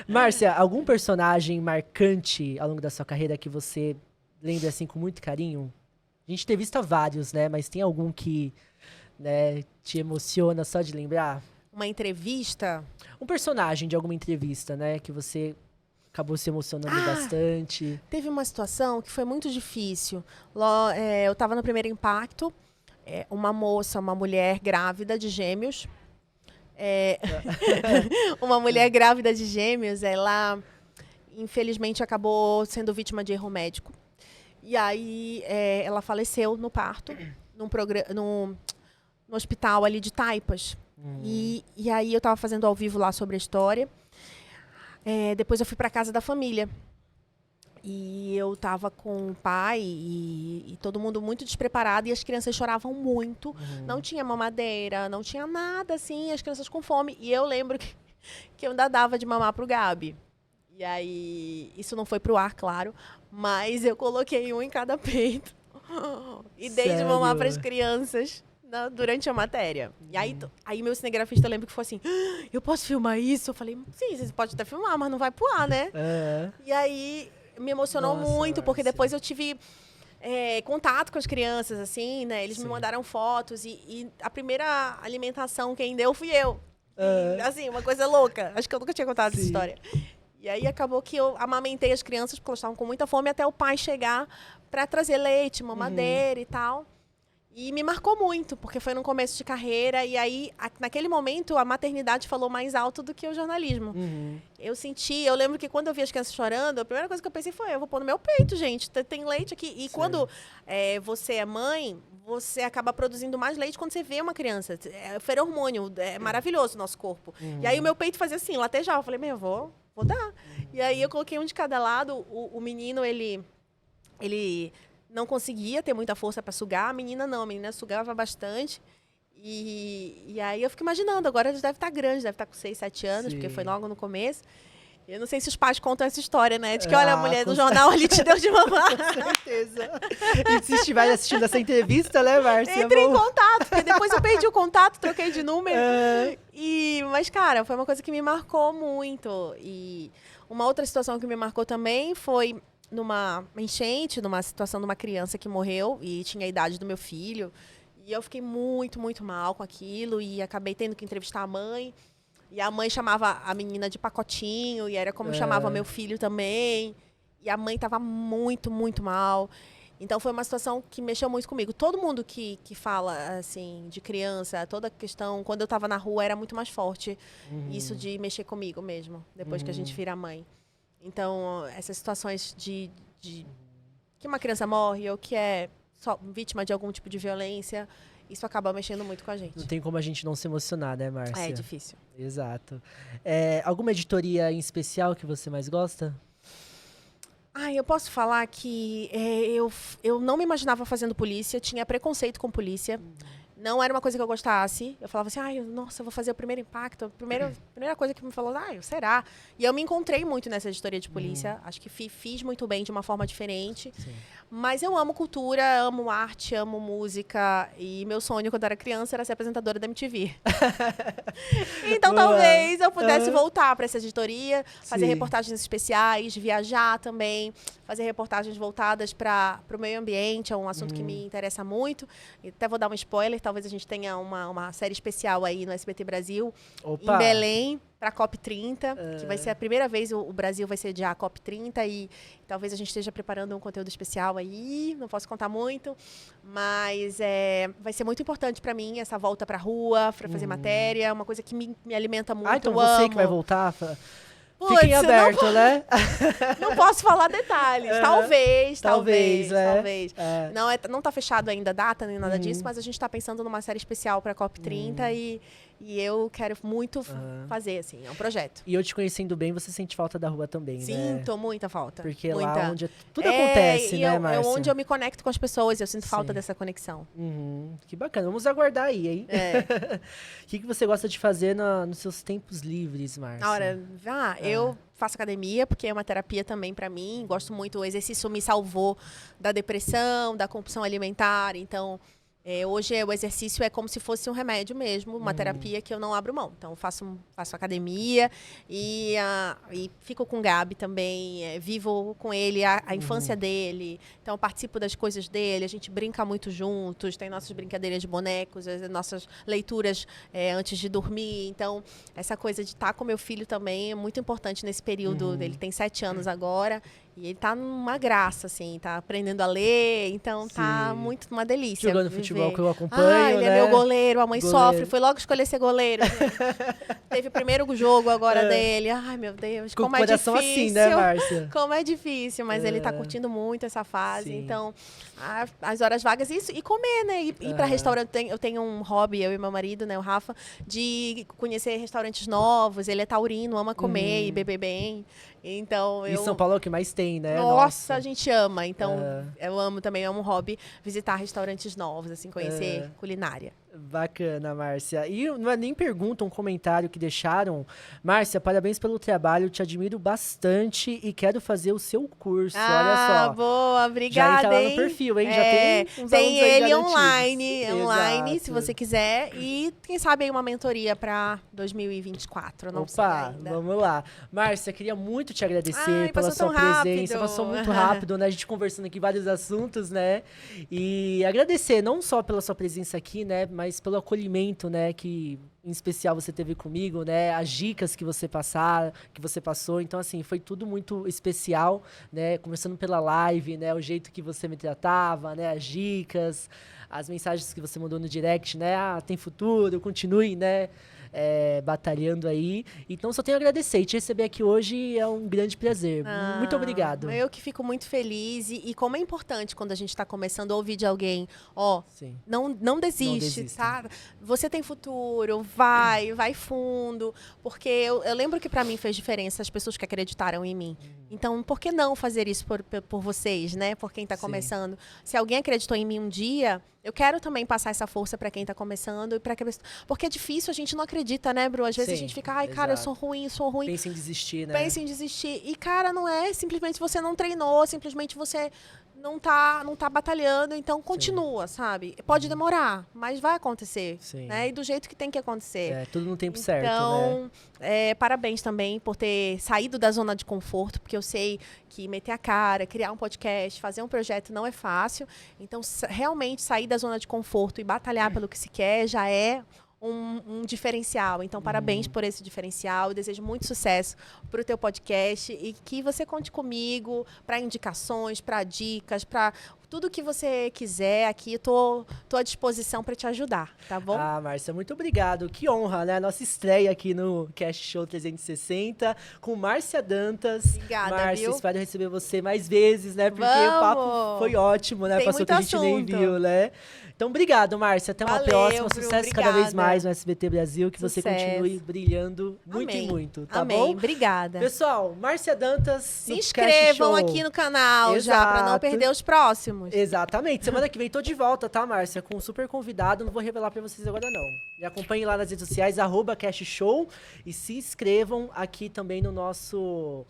Márcia, algum personagem marcante ao longo da sua carreira que você lembra assim com muito carinho? A gente entrevista vários, né? Mas tem algum que, né, te emociona só de lembrar? Uma entrevista? Um personagem de alguma entrevista, né? Que você acabou se emocionando bastante. Teve uma situação que foi muito difícil. Eu estava no Primeiro Impacto, uma mulher grávida de gêmeos. Uma mulher grávida de gêmeos, ela infelizmente acabou sendo vítima de erro médico. E aí ela faleceu no parto, no hospital ali de Taipas. E aí eu estava fazendo ao vivo lá sobre a história. Depois eu fui para casa da família. E eu estava com o pai e todo mundo muito despreparado e as crianças choravam muito. Não tinha mamadeira, não tinha nada assim, as crianças com fome. E eu lembro que eu ainda dava de mamar pro Gabi. E aí, isso não foi pro ar, claro, mas eu coloquei um em cada peito e dei de mamar para as crianças durante a matéria. E aí meu cinegrafista, eu lembro que foi assim, eu posso filmar isso? Eu falei, sim, você pode até filmar, mas não vai pro ar, né? E aí me emocionou muito, porque depois eu tive contato com as crianças, assim, né? Eles me mandaram fotos e a primeira alimentação quem deu fui eu. E, assim, uma coisa louca. Acho que eu nunca tinha contado essa história. E aí acabou que eu amamentei as crianças, porque elas estavam com muita fome, até o pai chegar para trazer leite, mamadeira e tal. E me marcou muito, porque foi no começo de carreira. E aí, naquele momento, a maternidade falou mais alto do que o jornalismo. Eu lembro que quando eu vi as crianças chorando, a primeira coisa que eu pensei foi, eu vou pôr no meu peito, gente, tem leite aqui. E quando você é mãe, você acaba produzindo mais leite quando você vê uma criança. É feromônio, é maravilhoso o nosso corpo. E aí o meu peito fazia assim, latejava. Eu falei, eu vou dar. E aí eu coloquei um de cada lado. O menino, ele não conseguia ter muita força para sugar. A menina sugava bastante. E aí eu fico imaginando, agora eles devem estar grandes, deve estar com 6, 7 anos, porque foi logo no começo. Eu não sei se os pais contam essa história, né? De que, olha, a mulher do jornal ali te deu de mamar. Com certeza. E se estiver assistindo essa entrevista, né, Márcia? Entre em contato, porque depois eu perdi o contato, troquei de número. É. Mas, cara, foi uma coisa que me marcou muito. E uma outra situação que me marcou também foi numa enchente, numa situação de uma criança que morreu e tinha a idade do meu filho. E eu fiquei muito, muito mal com aquilo e acabei tendo que entrevistar a mãe. E a mãe chamava a menina de pacotinho, e era como chamava meu filho também. E a mãe estava muito, muito mal. Então foi uma situação que mexeu muito comigo. Todo mundo que fala assim de criança, toda a questão, quando eu estava na rua era muito mais forte. Isso de mexer comigo mesmo, depois que a gente vira mãe. Então, essas situações de que uma criança morre ou que é só vítima de algum tipo de violência, isso acaba mexendo muito com a gente. Não tem como a gente não se emocionar, né, Márcia? É difícil. Exato. Alguma editoria em especial que você mais gosta? Eu posso falar que eu não me imaginava fazendo polícia, tinha preconceito com polícia. Não era uma coisa que eu gostasse. Eu falava assim, nossa, eu vou fazer o primeiro impacto. A primeira coisa que me falou, será? E eu me encontrei muito nessa editoria de polícia. Acho que fiz muito bem de uma forma diferente. Sim. Mas eu amo cultura, amo arte, amo música. E meu sonho quando era criança era ser apresentadora da MTV. Então talvez eu pudesse voltar para essa editoria, fazer reportagens especiais, viajar também, fazer reportagens voltadas para o meio ambiente, é um assunto que me interessa muito. E até vou dar um spoiler, talvez a gente tenha uma série especial aí no SBT Brasil, em Belém, para a COP30, que vai ser a primeira vez o Brasil vai sediar a COP30 e talvez a gente esteja preparando um conteúdo especial aí, não posso contar muito, mas vai ser muito importante para mim essa volta para a rua, para fazer matéria, uma coisa que me alimenta muito. Então eu você amo. que vai voltar? Puts, Fiquem aberto, né? Não posso falar detalhes. Talvez. É. Não tá fechado ainda a data nem nada disso, mas a gente tá pensando numa série especial pra COP30 e eu quero muito fazer, assim, é um projeto. E eu te conhecendo bem, você sente falta da rua também, né? Sinto muita falta. Porque é muita. lá onde tudo acontece, né, Márcia? É onde eu me conecto com as pessoas, eu sinto falta dessa conexão. Que bacana. Vamos aguardar aí, hein? O que você gosta de fazer nos seus tempos livres, Márcia? Eu faço academia, porque é uma terapia também para mim. Gosto muito, o exercício me salvou da depressão, da compulsão alimentar. Então, hoje o exercício é como se fosse um remédio mesmo, uma terapia que eu não abro mão. Então, faço academia e fico com o Gabi também, vivo com ele a infância dele. Então, participo das coisas dele, a gente brinca muito juntos, tem nossas brincadeiras de bonecos, as nossas leituras antes de dormir. Então, essa coisa de estar com meu filho também é muito importante nesse período. Ele tem 7 anos agora. E ele tá numa graça, assim, tá aprendendo a ler, então tá muito uma delícia. Jogando futebol que eu acompanho, ele é meu goleiro, a mãe sofre, foi logo escolher ser goleiro. Teve o primeiro jogo agora dele, meu Deus, com como o é coração difícil. assim, né, Márcia? Como é difícil, mas ele tá curtindo muito essa fase, então as horas vagas, isso, e comer, né, ir pra restaurante, eu tenho um hobby, eu e meu marido, né, o Rafa, de conhecer restaurantes novos, ele é taurino, ama comer e beber bem. Então, E São Paulo é o que mais tem, né? Nossa, a gente ama. Então, eu amo também, é um hobby visitar restaurantes novos, assim, conhecer culinária. Bacana, Márcia. E não é nem pergunta, um comentário que deixaram. Márcia, parabéns pelo trabalho, te admiro bastante e quero fazer o seu curso, olha só. Boa, obrigada, já entra lá no perfil, hein? Já tem uns tem alunos aí ele garantidos. online, Exato. se você quiser. E quem sabe aí uma mentoria para 2024, não sei ainda. Vamos lá. Márcia, queria muito te agradecer pela passou sua tão presença. rápido. Passou muito rápido, né? A gente conversando aqui vários assuntos, né? E agradecer não só pela sua presença aqui, né? Mas pelo acolhimento, né? Que em especial você teve comigo, né? As dicas que você passou. Então, assim, foi tudo muito especial, né? Conversando pela live, né? O jeito que você me tratava, né? As dicas, as mensagens que você mandou no direct, né? Tem futuro, continue, né? Batalhando aí. Então, só tenho a agradecer. E te receber aqui hoje é um grande prazer. Muito obrigado. Eu que fico muito feliz. E como é importante quando a gente está começando a ouvir de alguém, Sim. não desiste, tá? Você tem futuro, vai fundo. Porque eu lembro que para mim fez diferença as pessoas que acreditaram em mim. Então, por que não fazer isso por vocês, né? Por quem está Sim. começando. Se alguém acreditou em mim um dia, eu quero também passar essa força para quem está começando. E porque é difícil, a gente não acredita, né, Bru? Às vezes a Sim, gente fica, ai, cara, eu exato. sou ruim. Pensa em desistir, né? Pensa em desistir. E, cara, não é simplesmente você não treinou, simplesmente você não tá batalhando, então continua, sabe? Pode demorar, mas vai acontecer, Sim. né? E do jeito que tem que acontecer. É, tudo no tempo certo, né? Então, parabéns também por ter saído da zona de conforto, porque eu sei que meter a cara, criar um podcast, fazer um projeto não é fácil. Então, realmente sair da zona de conforto e batalhar pelo que se quer já é um diferencial. Então, parabéns por esse diferencial. Eu desejo muito sucesso para o teu podcast e que você conte comigo para indicações, para dicas, para tudo que você quiser aqui. Tô à disposição para te ajudar, tá bom? Ah, Márcia, muito obrigado. Que honra, né? Nossa estreia aqui no Cast Show 360 com Márcia Dantas. Obrigada, Márcia, viu? espero receber você mais vezes, né? Porque o Vamos! papo foi ótimo, né? Tem Passou muito que a gente nem assunto. viu, né? Então, obrigado, Márcia. Até uma Valeu, próxima. Bru, Sucesso cada vez obrigada. mais no SBT Brasil. Que você Sucesso. continue brilhando muito Amém. e muito, tá Amém. bom? Obrigada. Pessoal, Márcia Dantas. Se no Cast inscrevam Show. aqui no canal já, para não Exato. perder os próximos. Exatamente. Semana que vem tô de volta, tá, Márcia? Com um super convidado. Não vou revelar pra vocês agora, não. Me acompanhem lá nas redes sociais, @CashShow. E se inscrevam aqui também no nosso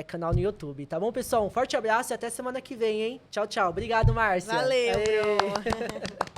canal no YouTube, tá bom, pessoal? Um forte abraço e até semana que vem, hein? Tchau, tchau. Obrigado, Márcia. Valeu, Aê. Bru.